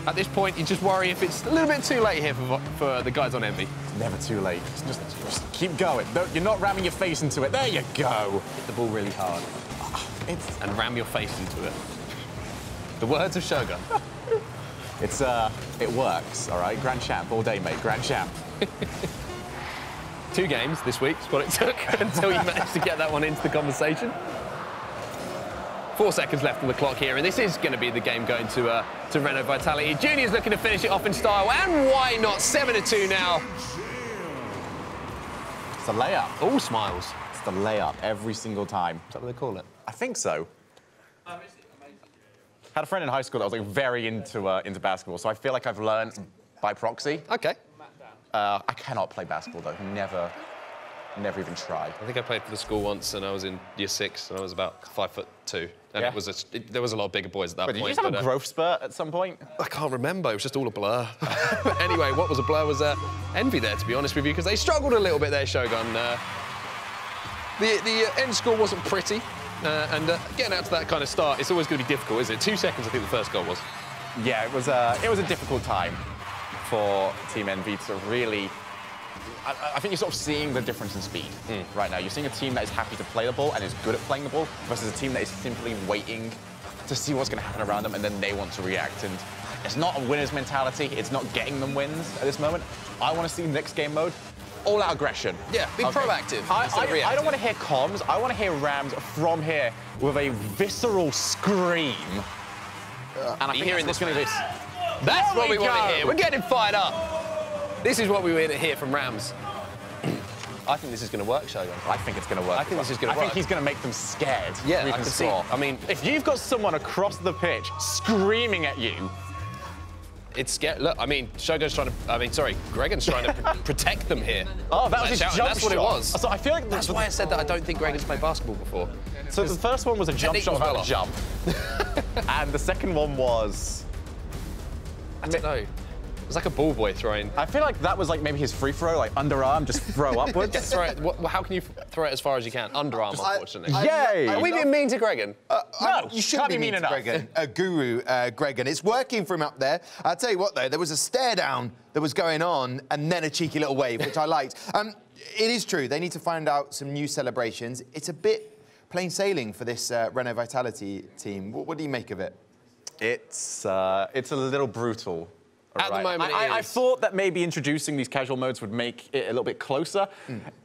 at this point, you just worry if it's a little bit too late here for the guys on Envy. It's never too late. Just keep going. You're not ramming your face into it. There you go. Hit the ball really hard. And ram your face into it. The words of Shogun. It works, all right? Grand champ all day, mate. Grand champ. 2 games this week is what it took until you managed to get that one into the conversation. 4 seconds left on the clock here, and this is going to be the game going to Reno Vitality. Junior's looking to finish it off in style, and why not? 7-2 now. It's a layup. All smiles. It's the layup every single time. Is that what they call it? I think so. Had a friend in high school that was like very into basketball, so I feel like I've learned by proxy. Okay. I cannot play basketball though. Never even tried. I think I played for the school once, and I was in year 6, and I was about 5'2", and yeah. There was a lot of bigger boys at that point. Did you just have a growth spurt at some point? I can't remember. It was just all a blur. But anyway, what was a blur was Envy there, to be honest with you, because they struggled a little bit there, Shogun. The end score wasn't pretty, and getting out to that kind of start, it's always going to be difficult, isn't it? 2 seconds, I think the first goal was. Yeah, it was a difficult time for Team Envy to really... I think you're sort of seeing the difference in speed right now. You're seeing a team that is happy to play the ball and is good at playing the ball versus a team that is simply waiting to see what's going to happen around them, and then they want to react. And it's not a winner's mentality. It's not getting them wins at this moment. I want to see next game mode, all-out aggression. Yeah, be proactive. I don't want to hear comms. I want to hear Rams from here with a visceral scream. And I think that's what's going to do. That's what we want to hear. We're getting fired up. This is what we want to hear from Rams. I think this is going to work, Shogun. I think it's going to work. I think this is going to work. I think he's going to make them scared. Yeah, I can see. I mean, if you've got someone across the pitch screaming at you, it's scary. Look, I mean, Shogun's trying to. I mean, sorry, Gregan's trying to protect them here. Oh, that was his jump shot. That's what it was. So I feel like that's why I said that I don't think Gregan's played basketball before. So the first one was a jump shot without a jump, and the second one was. I don't know. It was like a ball boy throwing. I feel like that was like maybe his free throw, like underarm, just throw upwards. Yeah, throw it. How can you throw it as far as you can? Underarm, unfortunately. Yay! Are we being mean to Gregan? No, you shouldn't be mean enough. Guru Gregan. It's working for him up there. I'll tell you what, though, there was a stare down that was going on and then a cheeky little wave, which I liked. It is true. They need to find out some new celebrations. It's a bit plain sailing for this Renault Vitality team. What do you make of it? It's a little brutal. At the moment, I thought that maybe introducing these casual modes would make it a little bit closer.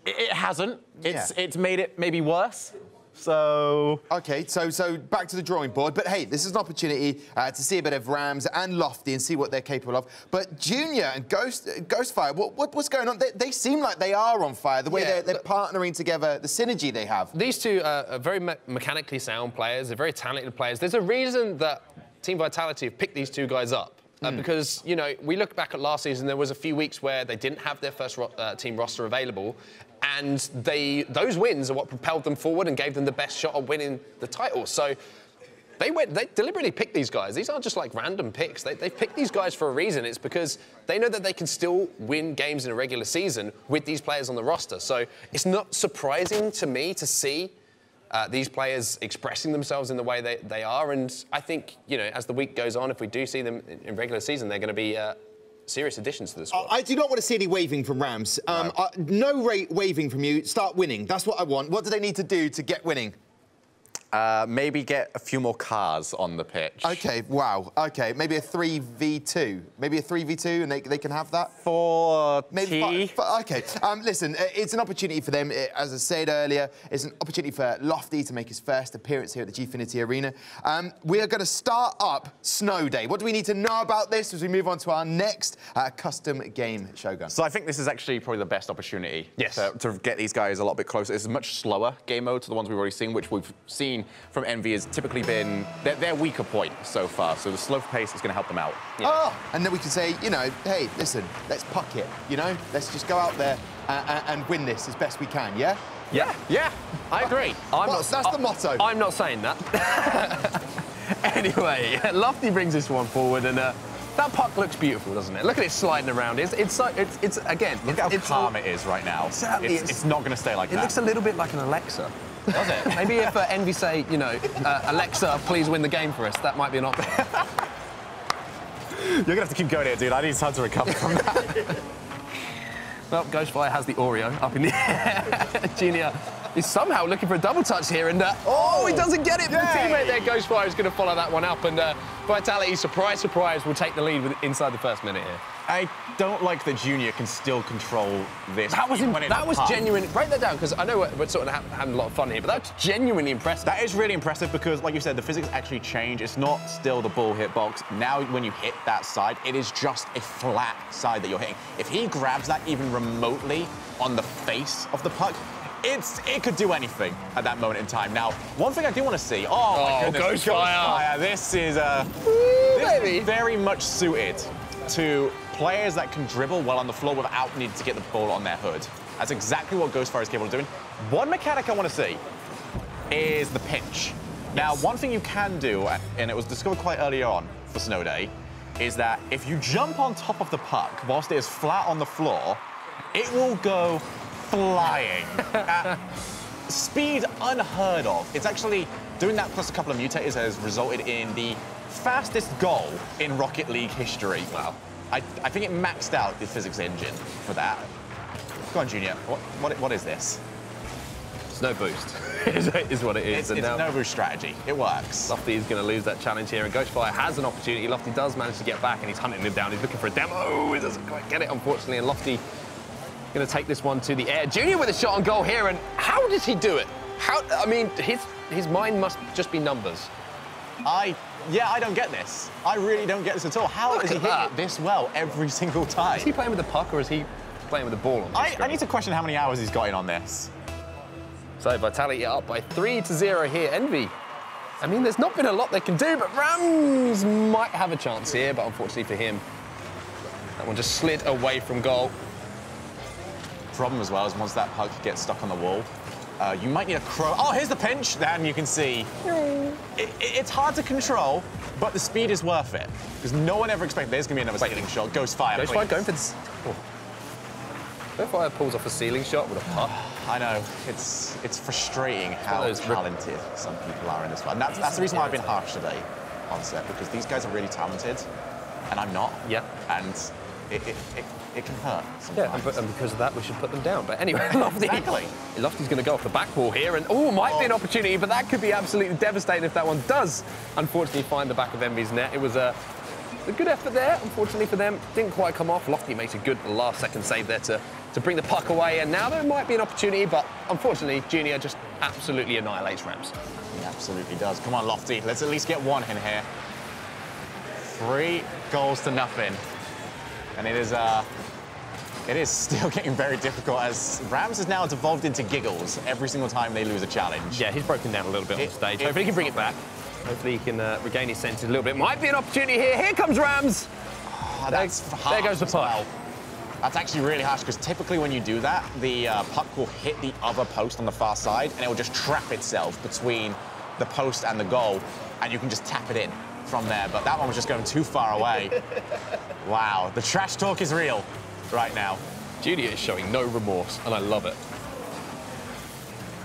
It hasn't. It's made it maybe worse. So... OK, so back to the drawing board. But, hey, this is an opportunity to see a bit of Rams and Lofty and see what they're capable of. But Junior and Ghostfire, what's going on? They seem like they are on fire, the way they're partnering together, the synergy they have. These two are very mechanically sound players. They're very talented players. There's a reason that Team Vitality have picked these two guys up. Because, you know, we look back at last season, there was a few weeks where they didn't have their first team roster available, and those wins are what propelled them forward and gave them the best shot at winning the title. So they deliberately picked these guys. These aren't just like random picks. They've picked these guys for a reason. It's because they know that they can still win games in a regular season with these players on the roster. So it's not surprising to me to see these players expressing themselves in the way they are, and I think, you know, as the week goes on, if we do see them in regular season, they're going to be serious additions to the squad. I do not want to see any waving from Rams. No waving from you. Start winning. That's what I want. What do they need to do to get winning? Maybe get a few more cars on the pitch. OK, wow. OK, maybe a 3v2. Maybe a 3v2 and they can have that? Maybe OK, listen, it's an opportunity for them. As I said earlier, it's an opportunity for Lofty to make his first appearance here at the Gfinity Arena. We are going to start up Snow Day. What do we need to know about this as we move on to our next custom game, Shogun? So I think this is actually probably the best opportunity to get these guys a lot bit closer. It's a much slower game mode to the ones we've already seen, which we've seen from Envy has typically been their weaker point so far. So the slow pace is going to help them out. Yeah. Oh, and then we can say, you know, hey, listen, let's puck it, you know? Let's just go out there and win this as best we can, yeah? Yeah, I agree. That's the motto. I'm not saying that. Anyway, Lofty brings this one forward, and that puck looks beautiful, doesn't it? Look at it sliding around. It's again. Look at how calm it is right now. Exactly. It's not going to stay like that. It looks a little bit like an Alexa. Does it? Maybe if Envy say, you know, Alexa, please win the game for us, that might be an option. You're going to have to keep going here, dude. I need time to recover from that. Well, Ghostfire has the Oreo up in the air. Junior is somehow looking for a double touch here, and he doesn't get it. The teammate there, Ghostfire, is going to follow that one up, and Vitality, surprise, surprise, will take the lead inside the first minute here. I don't like that Junior can still control this. That was genuine. Write that down, because I know we're sort of having a lot of fun here, but that's genuinely impressive. That is really impressive because, like you said, the physics actually change. It's not still the ball hitbox. Now, when you hit that side, it is just a flat side that you're hitting. If he grabs that even remotely on the face of the puck, it could do anything at that moment in time. Now, one thing I do want to see. Oh my goodness, Ghostfire! This is very much suited to players that can dribble well on the floor without needing to get the ball on their hood. That's exactly what Ghostfire is capable of doing. One mechanic I want to see is the pinch. Now, one thing you can do, and it was discovered quite early on for Snow Day, is that if you jump on top of the puck whilst it is flat on the floor, it will go flying at speed unheard of. It's actually doing that plus a couple of mutators has resulted in the fastest goal in Rocket League history. Wow. I think it maxed out the physics engine for that. Go on, Junior. What is this? It's no boost, is what it is. It's no boost strategy. It works. Lofty is going to lose that challenge here, and Ghostfire has an opportunity. Lofty does manage to get back, and he's hunting him down. He's looking for a demo. He doesn't quite get it, unfortunately, and Lofty going to take this one to the air. Junior with a shot on goal here, and how does he do it? I mean, his mind must just be numbers. Yeah, I don't get this. I really don't get this at all. How is he hitting it this well every single time? Is he playing with the puck, or is he playing with the ball on this I need to question how many hours he's got in on this. So Vitality up by 3-0 here. Envy. I mean, there's not been a lot they can do, but Rams might have a chance here, but unfortunately for him, that one just slid away from goal. Problem as well is once that puck gets stuck on the wall, you might need a crow. Oh, here's the pinch. Then you can see. It's hard to control, but the speed is worth it. Because no one ever expected there's going to be another ceiling shot. Ghostfire, Ghostfire going for this. Oh. Ghostfire pulls off a ceiling shot with a puck. I know. It's frustrating how talented some people are in this one. That's the reason why I've been harsh today on set, because these guys are really talented, and I'm not. Yeah. And it can hurt sometimes. Yeah, and because of that, we should put them down. But anyway, Lofty's going to go off the back wall here, and might be an opportunity, but that could be absolutely devastating if that one does, unfortunately, find the back of Envy's net. It was a good effort there, unfortunately for them. Didn't quite come off. Lofty makes a good last-second save there to bring the puck away, and now there might be an opportunity, but unfortunately, Junior just absolutely annihilates Rams. He absolutely does. Come on, Lofty. Let's at least get one in here. 3 goals to nothing. And it is still getting very difficult as Rams has now devolved into giggles every single time they lose a challenge. Yeah, he's broken down a little bit on the stage. Hopefully he can bring it back. Hopefully he can regain his senses a little bit. Might be an opportunity here. Here comes Rams. There goes the puck. Well. That's actually really harsh because typically when you do that, the puck will hit the other post on the far side and it will just trap itself between the post and the goal, and you can just tap it in from there. But that one was just going too far away. Wow, the trash talk is real right now. Junior is showing no remorse, and I love it.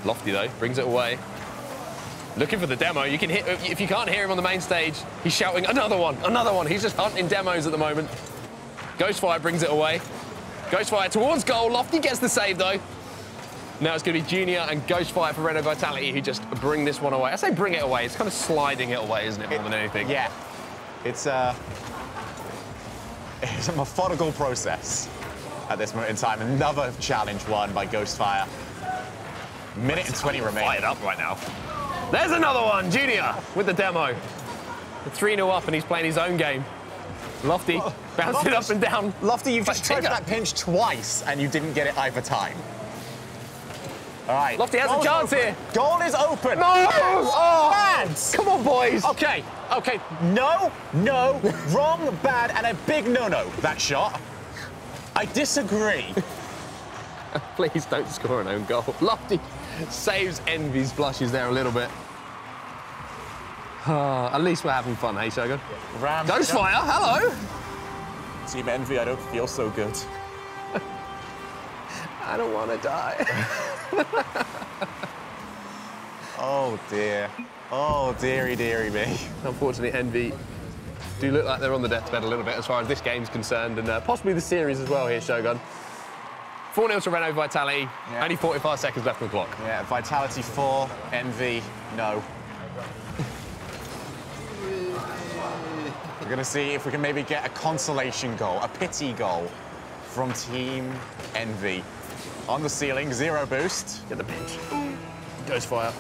Lofty, though, brings it away. Looking for the demo. You can if you can't hear him on the main stage, he's shouting, another one, another one. He's just hunting demos at the moment. Ghostfire brings it away. Ghostfire towards goal. Lofty gets the save, though. Now it's going to be Junior and Ghostfire for Reno Vitality who just bring this one away. I say bring it away. It's kind of sliding it away, isn't it, more than anything? Yeah. It's a methodical process at this moment in time. Another challenge won by Ghostfire. Minute and 20 remaining. Fired up right now. There's another one. Junior with the demo. The 3-0 up, and he's playing his own game. Lofty bouncing up and down. Lofty, you've just tried for that pinch twice, and you didn't get it either time. All right. Lofty has a chance here. Goal is open. No! Oh, bad. Come on, boys. Okay. No, wrong, bad, and a big no-no, that shot. I disagree. Please don't score an own goal. Lofty saves Envy's blushes there a little bit. At least we're having fun, hey, Shogun? Rams. Ghostfire, hello. Team Envy, I don't feel so good. I don't want to die. Oh, dear. Oh, dearie me. Unfortunately, Envy do look like they're on the deathbed a little bit as far as this game's concerned, and possibly the series as well here, Shogun. 4-0 to Reno Vitality. Yeah. Only 45 seconds left on the clock. Yeah, Vitality 4, Envy, no. We're going to see if we can maybe get a consolation goal, a pity goal from Team Envy. On the ceiling, 0 boost. Get the pinch. Ghostfire.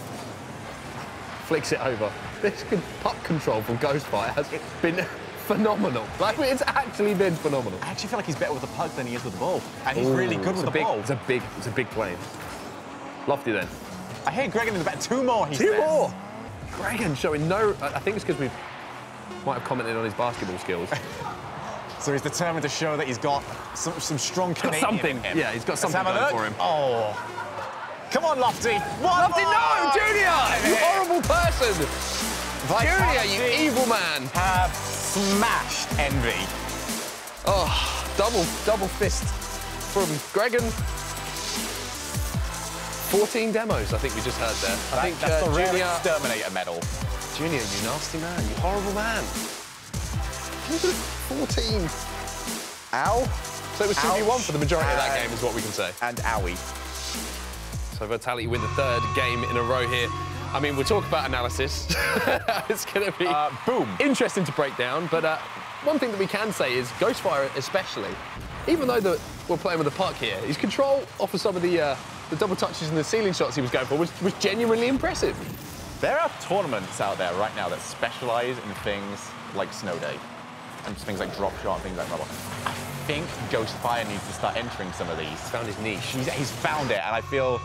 Flicks it over. This puck control from Ghostfire has been phenomenal. Like, it's actually been phenomenal. I actually feel like he's better with the puck than he is with the ball. And he's really good with the ball. It's a big play. Lofty then. I hear Gregan in the back. 2 more, he says. 2 more! Gregan showing no... I think it's because we might have commented on his basketball skills. So he's determined to show that he's got some strong Canadian something. in him. Yeah, he's got something going for him. Oh. Come on, Lofty. Lofty, no! Junior! You horrible person! Junior, you evil man! Have smashed Envy. Oh, double fist from Gregan. 14 demos, I think we just heard there. I think that's the rare Junior... Exterminator medal. Junior, you nasty man, you horrible man. 14. Ow. So it was 2v1 for the majority of that game, is what we can say. And owie. So Vitality win the third game in a row here. I mean, we'll talk about analysis. It's going to be boom. Interesting to break down, but one thing that we can say is Ghostfire especially, even though we're playing with the puck here, his control off of some of the double touches and the ceiling shots he was going for was genuinely impressive. There are tournaments out there right now that specialize in things like Snow Day and things like drop shot and things like that. I think Ghostfire needs to start entering some of these. He's found his niche. He's found it, and I feel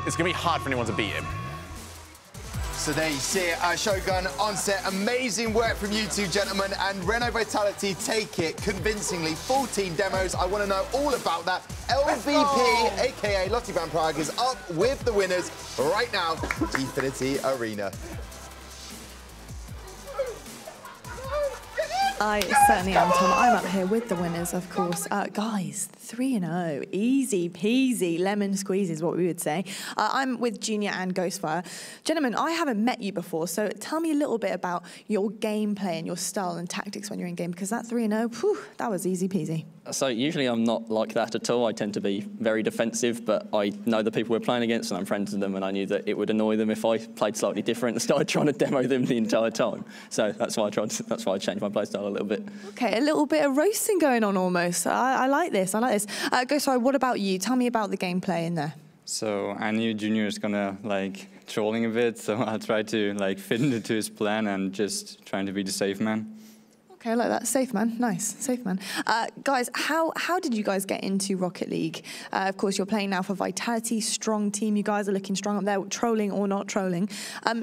it's going to be hard for anyone to beat him. So there you see it, Shogun on set. Amazing work from you two gentlemen, and Renault Vitality take it convincingly. 14 demos. I want to know all about that. LVP, aka Lottie Van Prague, is up with the winners right now. Gfinity Arena. I certainly am, Tom. I'm up here with the winners, of course. Guys, 3-0. Easy peasy, lemon squeeze is what we would say. I'm with Junior and Ghostfire. Gentlemen, I haven't met you before, so tell me a little bit about your gameplay and your style and tactics when you're in game, because that 3-0, whew, that was easy peasy. So usually I'm not like that at all. I tend to be very defensive, but I know the people we're playing against and I'm friends with them, and I knew that it would annoy them if I played slightly different and started trying to demo them the entire time. So that's why I changed my playstyle a little bit. Okay, a little bit of roasting going on almost. I like this, I like this. Ghostfire, what about you? Tell me about the gameplay in there. So I knew Junior is gonna trolling a bit, so I tried to fit into his plan and just trying to be the safe man. Okay, I like that. Safe man. Nice. Safe man. Guys, how did you guys get into Rocket League? Of course, you're playing now for Vitality, strong team. You guys are looking strong up there, trolling or not trolling.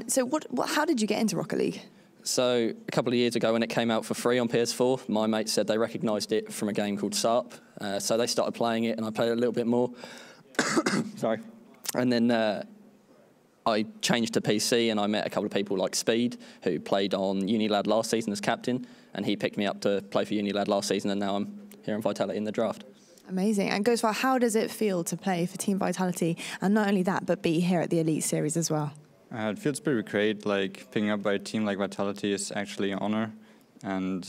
So how did you get into Rocket League? So a couple of years ago when it came out for free on PS4, my mates said they recognised it from a game called SARP. So they started playing it and I played it a little bit more. Sorry. And then I changed to PC and I met a couple of people like Speed, who played on Unilad last season as captain, and he picked me up to play for Unilad last season, and now I'm here on Vitality in the draft. Amazing. And Ghostfire, how does it feel to play for Team Vitality, and not only that, but be here at the Elite Series as well? It feels pretty great. Picking up by a team like Vitality is actually an honor, and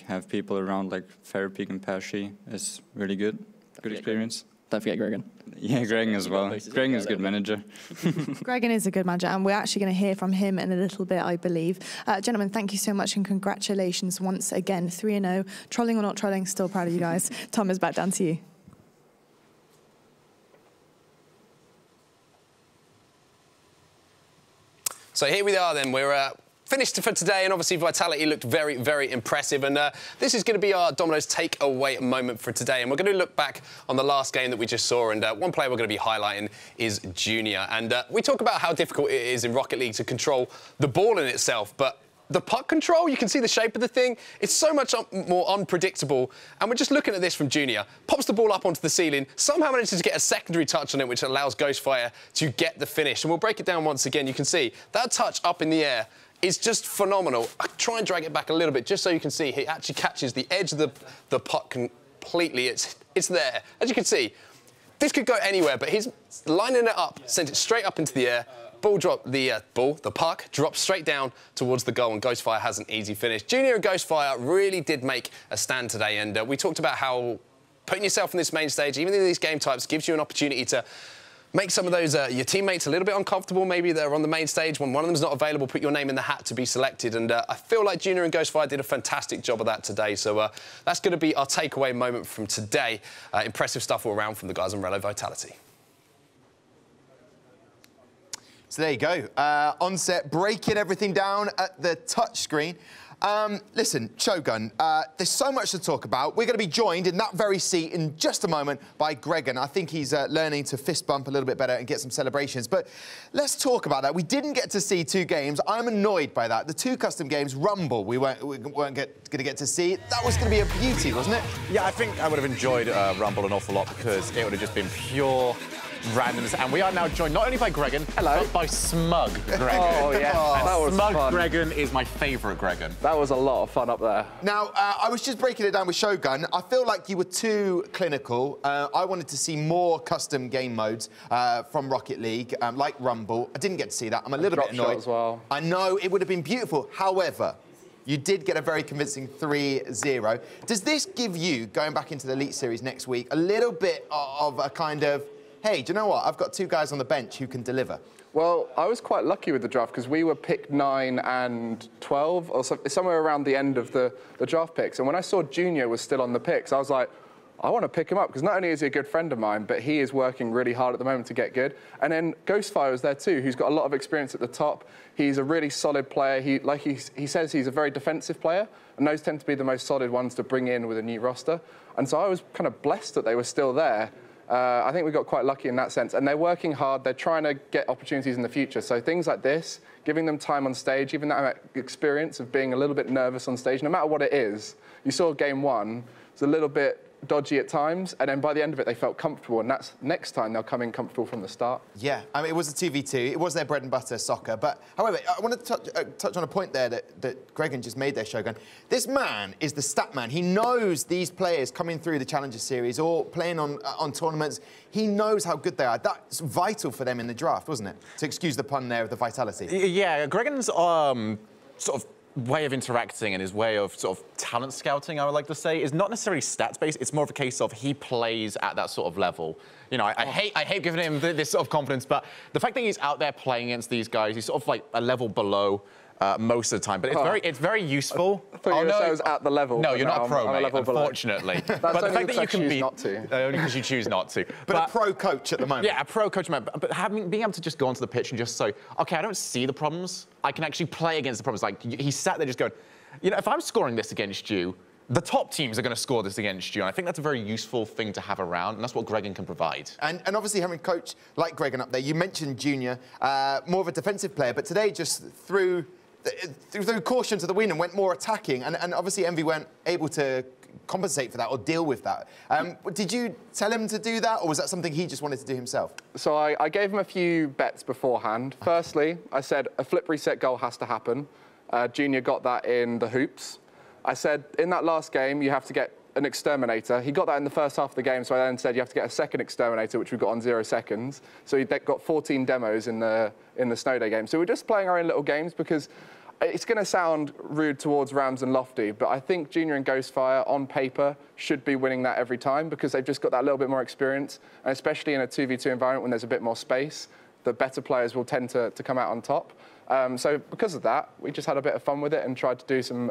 have people around like Ferropeak and Pesci is really good. Good experience. Don't forget Gregan. Yeah, Gregan as well. Gregan is a good manager. Gregan is a good manager, and we're actually going to hear from him in a little bit, I believe. Gentlemen, thank you so much, and congratulations once again. 3-0. Trolling or not trolling, still proud of you guys. Tom, is back down to you. So here we are then. We're finished for today, and obviously Vitality looked very, very impressive. And this is going to be our Domino's takeaway moment for today. And we're going to look back on the last game that we just saw. And one player we're going to be highlighting is Junior. And we talk about how difficult it is in Rocket League to control the ball in itself, but the puck control, you can see the shape of the thing. It's so much more unpredictable. And we're just looking at this from Junior. Pops the ball up onto the ceiling, somehow manages to get a secondary touch on it, which allows Ghostfire to get the finish. And we'll break it down once again. You can see that touch up in the air is just phenomenal. I try and drag it back a little bit just so you can see he actually catches the edge of the puck completely. It's there. As you can see, this could go anywhere, but he's lining it up, sent it straight up into the air. The puck drops straight down towards the goal, and Ghostfire has an easy finish. Junior and Ghostfire really did make a stand today, and we talked about how putting yourself on this main stage, even in these game types, gives you an opportunity to make some of those your teammates a little bit uncomfortable. Maybe they're on the main stage when one of them's not available, put your name in the hat to be selected. And I feel like Junior and Ghostfire did a fantastic job of that today. So that's going to be our takeaway moment from today. Impressive stuff all around from the guys on Renault Vitality. So there you go. On set, breaking everything down at the touch screen. Listen, Shogun, there's so much to talk about. We're going to be joined in that very seat in just a moment by Gregan. I think he's learning to fist bump a little bit better and get some celebrations. But let's talk about that. We didn't get to see two games. I'm annoyed by that. The two custom games, Rumble, we weren't going to get to see. That was going to be a beauty, wasn't it? Yeah, I think I would have enjoyed Rumble an awful lot because it would have just been pure randomness. And we are now joined not only by Gregan, but by Smug Gregan. Oh, yeah. That was Smug fun. Gregan is my favourite Gregan. That was a lot of fun up there. Now, I was just breaking it down with Shogun. I feel like you were too clinical. I wanted to see more custom game modes from Rocket League, like Rumble. I didn't get to see that. I'm a little bit annoyed. Drop shot as well. I know it would have been beautiful. However, you did get a very convincing 3-0. Does this give you, going back into the Elite Series next week, a little bit of a kind of, hey, do you know what? I've got 2 guys on the bench who can deliver. Well, I was quite lucky with the draft because we were picked 9 and 12, or somewhere around the end of the draft picks. And when I saw Junior was still on the picks, I was like, I want to pick him up because not only is he a good friend of mine, but he is working really hard at the moment to get good. And then Ghostfire was there too, who's got a lot of experience at the top. He's a really solid player. He says he's a very defensive player, and those tend to be the most solid ones to bring in with a new roster. And so I was kind of blessed that they were still there. I think we got quite lucky in that sense. And they're working hard. They're trying to get opportunities in the future. So things like this, giving them time on stage, even that experience of being a little bit nervous on stage, no matter what it is. You saw game 1, it's a little bit dodgy at times, and then by the end of it, they felt comfortable, and that's next time they'll come in comfortable from the start. Yeah, I mean, it was a 2v2. It was their bread and butter, soccer. But, however, I wanted to touch on a point there that Gregan just made there, Shogun. This man is the stat man. He knows these players coming through the Challenger Series or playing on tournaments. He knows how good they are. That's vital for them in the draft, wasn't it? To excuse the pun there of the vitality. Yeah, Gregan's sort of way of interacting and his way of sort of talent scouting, I would like to say, is not necessarily stats-based. It's more of a case of he plays at that sort of level. You know, I hate giving him this sort of confidence, but the fact that he's out there playing against these guys, he's sort of like a level below most of the time. But it's very useful. I thought you were saying I was at the level. No, you're not a pro, I'm mate, unfortunately. That's but the only fact that you can choose be not to. Only because you choose not to. But a pro coach at the moment. Yeah, a pro coach, but being able to just go onto the pitch and just say, okay, I don't see the problems. I can actually play against the problems. Like, he sat there just going, you know, if I'm scoring this against you, the top teams are going to score this against you. And I think that's a very useful thing to have around, and that's what Gregan can provide. And obviously having a coach like Gregan up there, you mentioned Junior, more of a defensive player, but today just threw caution to the wind and went more attacking. And obviously Envy weren't able to compensate for that or deal with that. Did you tell him to do that, or was that something he just wanted to do himself? So I gave him a few bets beforehand. Firstly, I said a flip reset goal has to happen. Junior got that in the hoops. I said, in that last game, you have to get an exterminator. He got that in the first half of the game, so I then said you have to get a second exterminator, which we got on 0 seconds. So he got 14 demos in the Snow Day game. So we're just playing our own little games because it's going to sound rude towards Rams and Lofty, but I think Junior and Ghostfire, on paper, should be winning that every time because they've just got that little bit more experience, and especially in a 2v2 environment when there's a bit more space, the better players will tend to come out on top. So because of that, we just had a bit of fun with it and tried to do some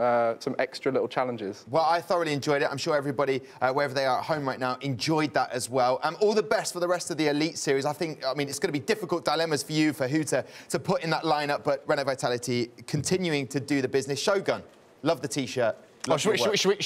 extra little challenges. Well, I thoroughly enjoyed it. I'm sure everybody, wherever they are at home right now, enjoyed that as well. All the best for the rest of the Elite Series. I mean, it's going to be difficult dilemmas for you for who to put in that lineup, but Renault Vitality continuing to do the business. Shogun, love the T-shirt. Oh, should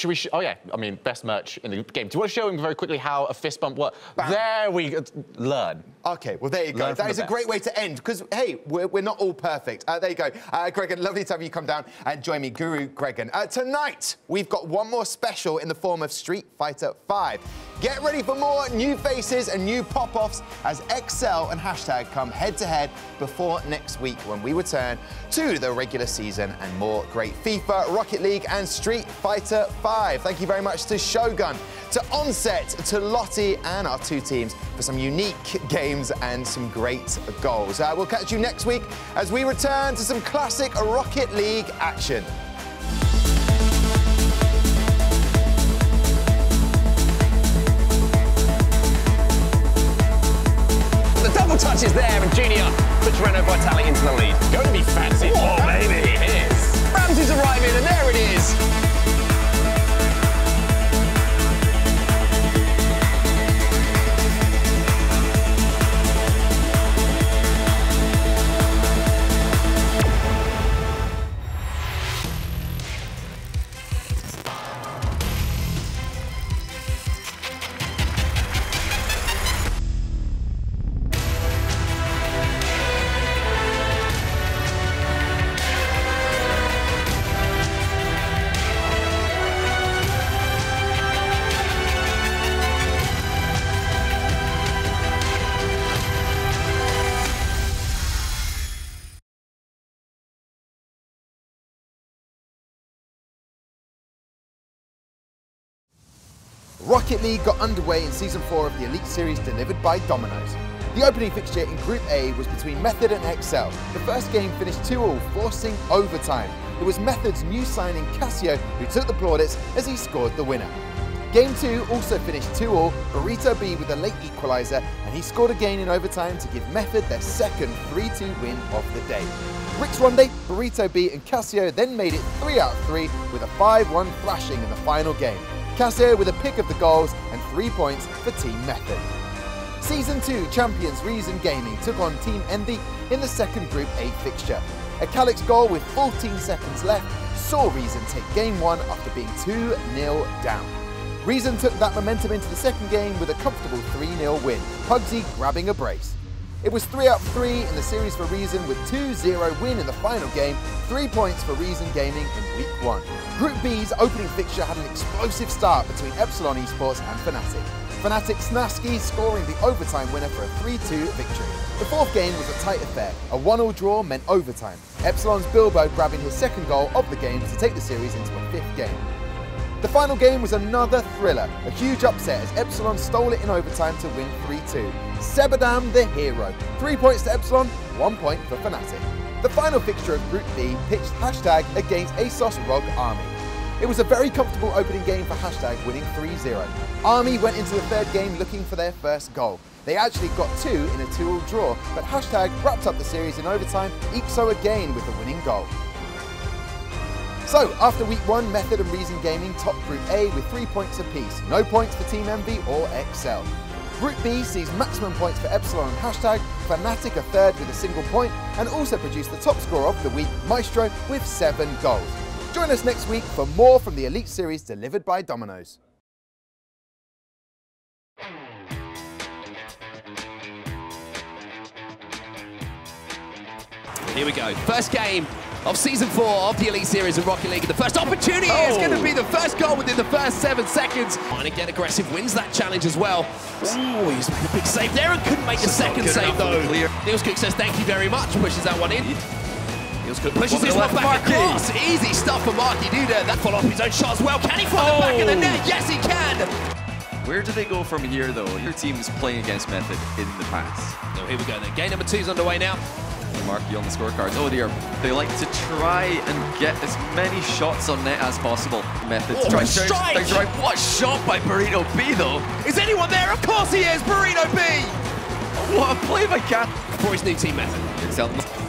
we oh, yeah. I mean, best merch in the game. Do you want to show him very quickly how a fist bump works? There we learn. OK, well, there you go. That is a great way to end, because, hey, we're not all perfect. There you go. Gregan, lovely to have you come down and join me, Guru Gregan. Tonight, we've got one more special in the form of Street Fighter 5. Get ready for more new faces and new pop-offs as XL and Hashtag come head-to-head before next week when we return to the regular season and more great FIFA, Rocket League and Street Fighter 5. Thank you very much to Shogun, to Onset, to Lottie and our 2 teams for some unique games and some great goals. We'll catch you next week as we return to some classic Rocket League action. The double touch is there, and Junior puts Renault Vitality into the lead. Going to be fancy. Oh, baby. It is. Ramsey's arriving, and there it is. Rocket League got underway in Season 4 of the Elite Series delivered by Domino's. The opening fixture in Group A was between Method and Excel. The first game finished 2-2, forcing overtime. It was Method's new signing Cassio who took the plaudits as he scored the winner. Game 2 also finished 2-2, Burrito B with a late equaliser, and he scored again in overtime to give Method their second 3-2 win of the day. Rick's Ronde, Burrito B and Cassio then made it 3 out of 3 with a 5-1 thrashing in the final game. Cassio with a pick of the goals and 3 points for Team Method. Season 2 champions Reason Gaming took on Team Envy in the second Group A fixture. A Calix goal with 14 seconds left saw Reason take Game 1 after being 2-0 down. Reason took that momentum into the second game with a comfortable 3-0 win, Pugsy grabbing a brace. It was 3 out of 3 in the series for Reason with 2-0 win in the final game, 3 points for Reason Gaming in Week 1. Group B's opening fixture had an explosive start between Epsilon Esports and Fnatic. Fnatic Snaski scoring the overtime winner for a 3-2 victory. The fourth game was a tight affair. A 1-1 draw meant overtime. Epsilon's Bilbo grabbing his second goal of the game to take the series into a fifth game. The final game was another thriller, a huge upset as Epsilon stole it in overtime to win 3-2. Sebadam the hero. 3 points to Epsilon, 1 point for Fnatic. The final fixture of Group B pitched Hashtag against ASOS Rogue Army. It was a very comfortable opening game for Hashtag, winning 3-0. Army went into the third game looking for their first goal. They actually got 2 in a 2-2 draw, but Hashtag wrapped up the series in overtime, Ipso again with the winning goal. So, after Week 1, Method and Reason Gaming topped Group A with 3 points apiece. No points for Team Envy or Excel. Group B sees maximum points for Epsilon and Hashtag, Fnatic a third with a single point, and also produced the top scorer of the week, Maestro, with 7 goals. Join us next week for more from the Elite Series delivered by Domino's. Here we go. First game of Season 4 of the Elite Series of Rocket League. The first opportunity is going to be the first goal within the first 7 seconds. Trying to get aggressive, wins that challenge as well. Ooh, he's made a big save there and couldn't make the second save though. Niels Cook says thank you very much, pushes that one in. Niels Cook pushes his one back across. Easy stuff for Marky Duda. That follow up his own shot as well. Can he find the back of the net? Yes, he can. Where do they go from here though? Your team's playing against Method in the past. So here we go then. Game number 2 is underway now. Marky on the scorecards. Oh dear. They like to try and get as many shots on net as possible. Method strike! What shot by Burrito B though? Is anyone there? Of course he is! Burrito B! What a play by Cat. For his new team Method.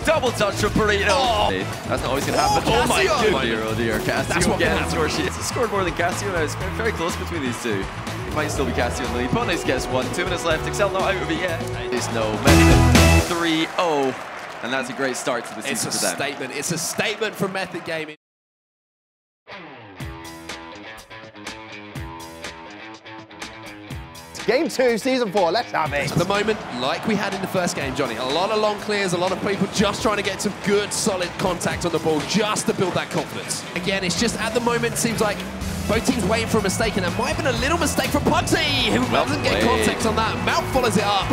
Double touch from Burrito. Oh. That's not always going to happen. Oh my goodness. Oh dear. Cassio again. Score sheet. It's scored more than Cassio now. It's been very close between these two. It might still be Cassio in the lead. Pontes gets 1. 2 minutes left. Excel not out of it yet. There's no Method 3-0. And that's a great start to the season for them. Statement. It's a statement from Method Gaming. Game 2, Season 4, let's have it. At the moment, like we had in the first game, Johnny, a lot of long clears, a lot of people just trying to get some good, solid contact on the ball just to build that confidence. Again, it's just at the moment, it seems like both teams waiting for a mistake, and there might have been a little mistake from Pugsy, who doesn't get contact on that. Mount follows it up.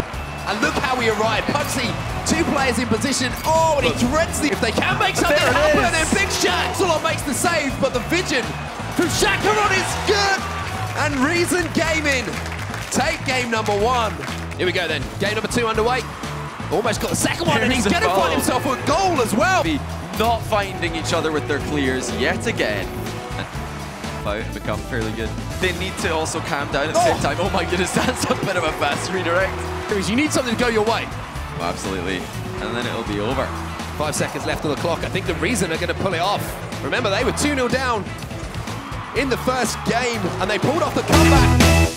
And look how he arrived. Pugsy, 2 players in position. Oh, and he dreads the... If they can make something happen, and then Big Shaq Solon makes the save, but the vision from Shakaron is good. And Reason Gaming take game number 1. Here we go then. Game number 2 underway. Almost got the second one, and he's going to find himself a goal as well. Not finding each other with their clears yet again. And become fairly good. They need to also calm down at the same time. Oh my goodness, that's a bit of a fast redirect. You need something to go your way. Oh, absolutely. And then it'll be over. 5 seconds left on the clock. I think the Reason are going to pull it off. Remember, they were 2-0 down in the first game, and they pulled off the comeback.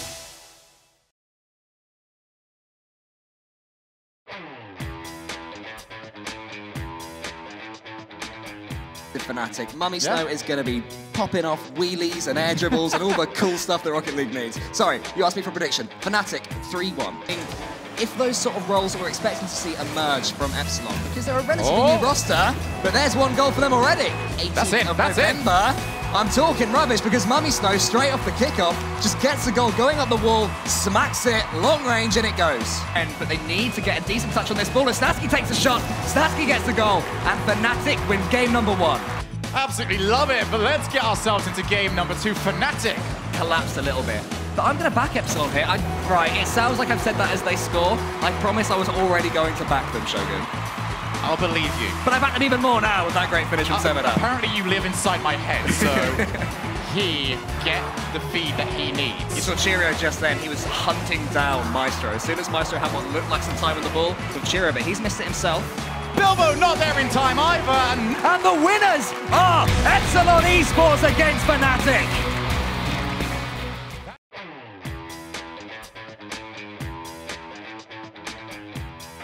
Fnatic. Mummy Snow is going to be popping off wheelies and air dribbles and all the cool stuff that Rocket League needs. Sorry, you asked me for a prediction. Fnatic 3-1. If those sort of roles we're expecting to see emerge from Epsilon, because they're a relatively new roster, but there's 1 goal for them already. 18th of November. I'm talking rubbish because Mummy Snow, straight off the kickoff, just gets the goal going up the wall, smacks it, long range, and it goes. But they need to get a decent touch on this ball. As Snaski takes a shot, Snaski gets the goal, and Fnatic win game number 1. Absolutely love it, but let's get ourselves into game number 2. Fnatic collapsed a little bit. but I'm going to back Epsilon here. Right, it sounds like I've said that as they score. I promise I was already going to back them, Shogun. I'll believe you. But I back them even more now with that great finish from Semida. Apparently you live inside my head, so he get the feed that he needs. You saw Cheerio just then. He was hunting down Maestro. As soon as Maestro had what looked like some time on the ball, with Cheerio, but he's missed it himself. Bilbo not there in time either. And the winners are Epsilon Esports against Fnatic.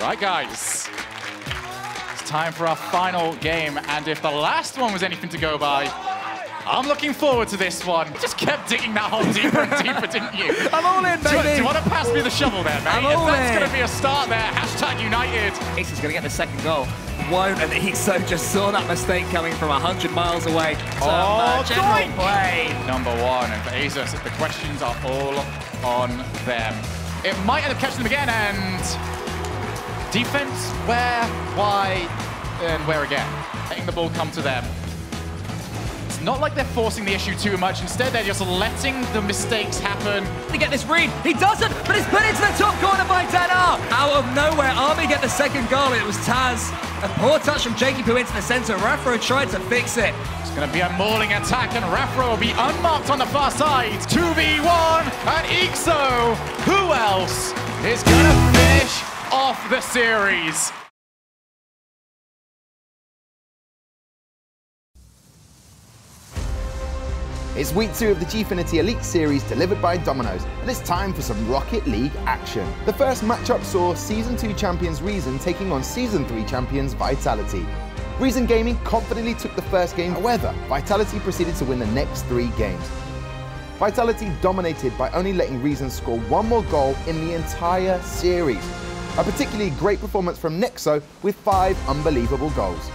Right, guys. It's time for our final game, and if the last one was anything to go by, I'm looking forward to this one. You just kept digging that hole deeper and deeper, didn't you? I'm all in, baby. Do you want to pass me the shovel there, mate? I'm all if that's in. going to be a start there, hashtag United. Ace is going to get the second goal. Won't, and Ixo just saw that mistake coming from 100 miles away. General play. Number one, and for Asus, the questions are all on them. It might end up catching them again, and defense, where, why, and where again? Letting the ball come to them. It's not like they're forcing the issue too much. Instead, they're just letting the mistakes happen. To get this read, he doesn't, but it's put into the top corner by Danar. Out of nowhere, Army get the second goal. It was Taz. A poor touch from Jakey who into the center. Rafro tried to fix it. It's going to be a mauling attack, and Rafro will be unmarked on the far side. 2v1, and Ixo, who else is going to finish off the series? It's week 2 of the Gfinity Elite Series delivered by Domino's, and it's time for some Rocket League action. The first matchup saw Season 2 champions Reason taking on Season 3 champions Vitality. Reason Gaming confidently took the first game, however, Vitality proceeded to win the next 3 games. Vitality dominated by only letting Reason score 1 more goal in the entire series. A particularly great performance from Nexo with 5 unbelievable goals.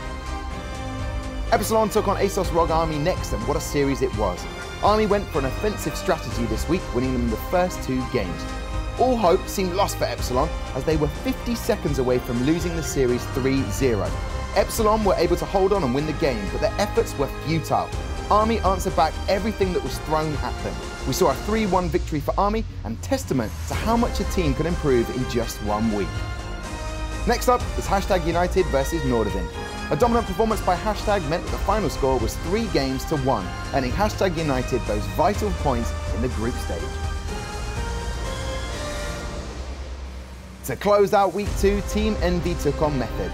Epsilon took on ASOS ROG Army next, and what a series it was. Army went for an offensive strategy this week, winning them the first 2 games. All hope seemed lost for Epsilon, as they were 50 seconds away from losing the series 3-0. Epsilon were able to hold on and win the game, but their efforts were futile. Army answered back everything that was thrown at them. We saw a 3-1 victory for Army, and testament to how much a team can improve in just 1 week. Next up is Hashtag United versus Nordavind. A dominant performance by Hashtag meant that the final score was 3 games to 1, earning Hashtag United those vital points in the group stage. To close out week 2, Team Envy took on Method.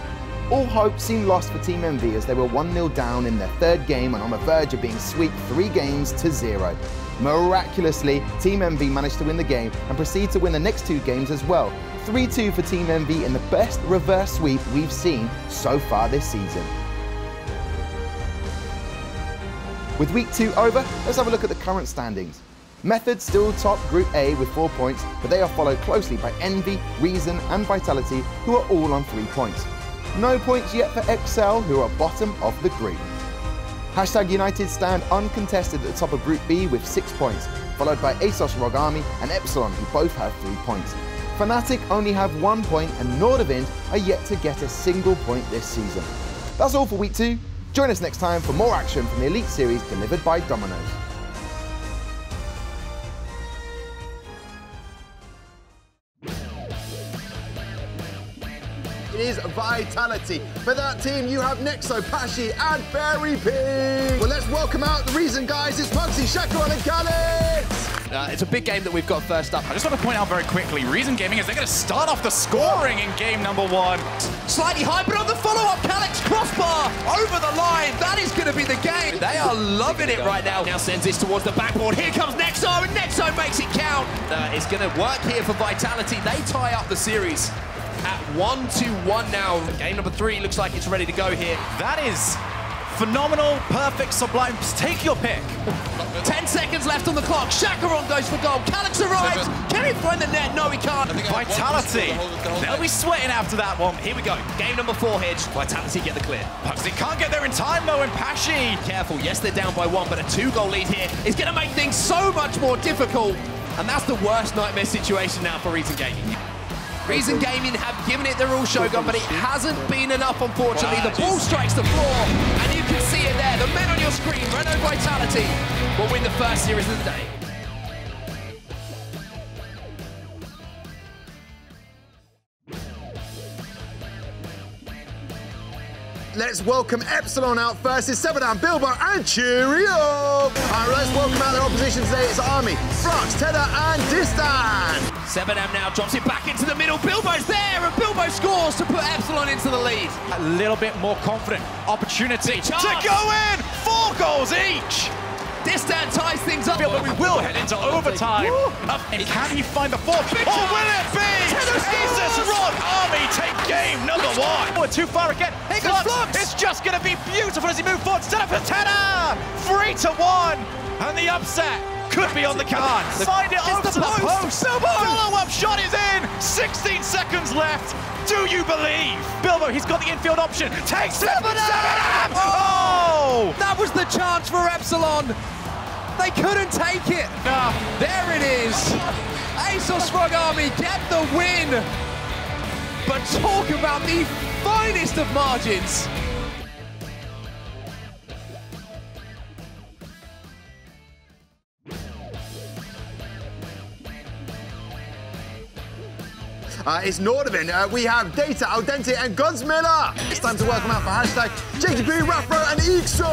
All hope seemed lost for Team Envy as they were 1-0 down in their 3rd game and on the verge of being swept 3 games to 0. Miraculously, Team Envy managed to win the game and proceed to win the next 2 games as well. 3-2 for Team Envy in the best reverse sweep we've seen so far this season. With week 2 over, let's have a look at the current standings. Method still top Group A with 4 points, but they are followed closely by Envy, Reason and Vitality, who are all on 3 points. No points yet for Excel, who are bottom of the group. Hashtag United stand uncontested at the top of Group B with 6 points, followed by ASOS ROG Army and Epsilon, who both have 3 points. Fnatic only have 1 point, and Nordavind are yet to get a single point this season. That's all for week 2. Join us next time for more action from the Elite Series delivered by Domino's. It is Vitality. For that team, you have Nexo, Pashi, and Fairy Pig. Well, let's welcome out the Reason guys. It's Pugsy, Shakuran, and Gallix. It's a big game that we've got first up. I just want to point out very quickly, Reason Gaming is they're going to start off the scoring in game number 1. Slightly high, but on the follow-up, Calix crossbar over the line. That is going to be the game. They are loving it right now. Now sends this towards the backboard. Here comes Nexo, and Nexo makes it count. It's going to work here for Vitality. They tie up the series at 1-1 now. Game number 3 looks like it's ready to go here. That is phenomenal, perfect, sublime. Take your pick. 10 seconds left on the clock. Shakuran goes for goal. Calix arrives. Can he find the net? No, he can't. Vitality. They'll be sweating after that one. Here we go. Game number 4 here. Vitality get the clear. Pugsy can't get there in time though, and Pashi. Careful. Yes, they're down by 1, but a 2-goal lead here is going to make things so much more difficult. And that's the worst nightmare situation now for Reason Gaming. Reason Gaming have given it their all, Shogun, but it hasn't been enough, unfortunately. The ball strikes the floor, and you can see it there. The men on your screen, Renault Vitality, will win the first series of the day. let's welcome Epsilon out first. It's 7 down, Bilbo and Cheerio. All right, let's welcome out their opposition today. It's Army, Flux, Tether and Distan. 7M now drops it back into the middle. Bilbo's there, and Bilbo scores to put Epsilon into the lead. A little bit more confident. Opportunity to go in! 4 goals each! Distan ties things up. But we will head into overtime. And can he find the 4th? Or will it be? Jesus Rod Army take game number 1. We're too far again. Here goes Flux. It's just going to be beautiful as he moves forward. Set up for Tenor! 3-1. And the upset could be on the cards. Find it over to the post. Follow-up shot is in. 16 seconds left. Do you believe? Bilbo, he's got the infield option. Takes it. 7M! Oh! That was the chance for Epsilon. They couldn't take it. There it is. ASOS Frog Army get the win. But talk about the finest of margins. It's Nordovin. We have Data, Aldente, and Godsmiller. It's time to welcome out for hashtag JGP, Raffro, and Ixo.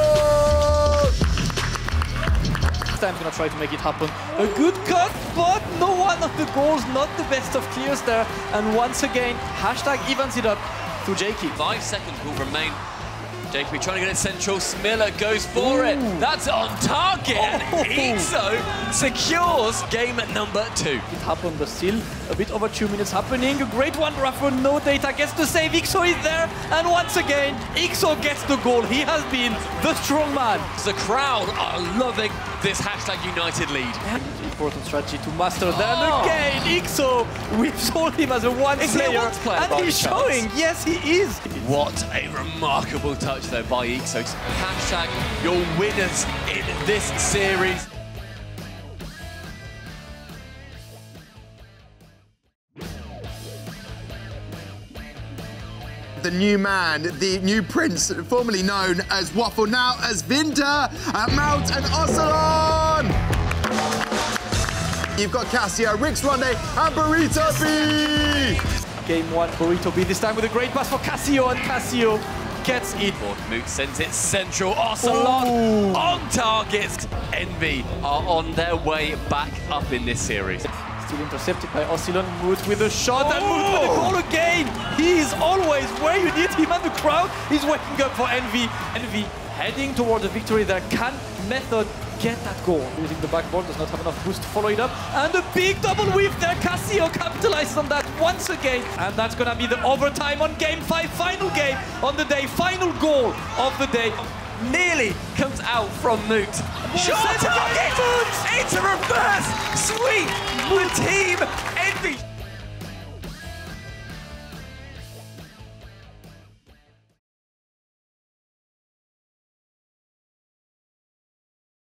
Time's gonna try to make it happen. A good cut, but no one of the goals, not the best of clears there. And once again, hashtag evens it up to Jakey. 5 seconds will remain. Jakey trying to get it central. Smiller goes for it. That's on target. And Ixo secures game number 2. It happened, but still a bit over 2 minutes happening. A great one, Raffo, no Data gets the save. Ixo is there. And once again, Ixo gets the goal. He has been the strong man. The crowd are loving this hashtag United lead. Important strategy to master. Then again, Ixo, we've sold him as a one-player. And he's showing, yes, he is. What a remarkable touch though by Ixo. Hashtag your winners in this series. The new man, the new prince, formerly known as Waffle, now as Vinta, Mount and Ocelon. You've got Cassio, Rix Ronde, and Burrito B. Game 1, Burrito B, this time with a great pass for Cassio, and Cassio gets it. Moot sends it central. Ocelon on target. Envy are on their way back up in this series. Still intercepted by Ocelon. Moot with a shot, and Moot with a goal again. He is always where you need him, and the crowd is waking up for Envy. Envy heading toward the victory there. Can Method get that goal? Using the backboard, does not have enough boost to follow it up. And a big double whip there. Cassio capitalizes on that once again. And that's going to be the overtime on game 5. Final game on the day. Final goal of the day. Nearly comes out from Moot. Shot target! It's a reverse sweep. The team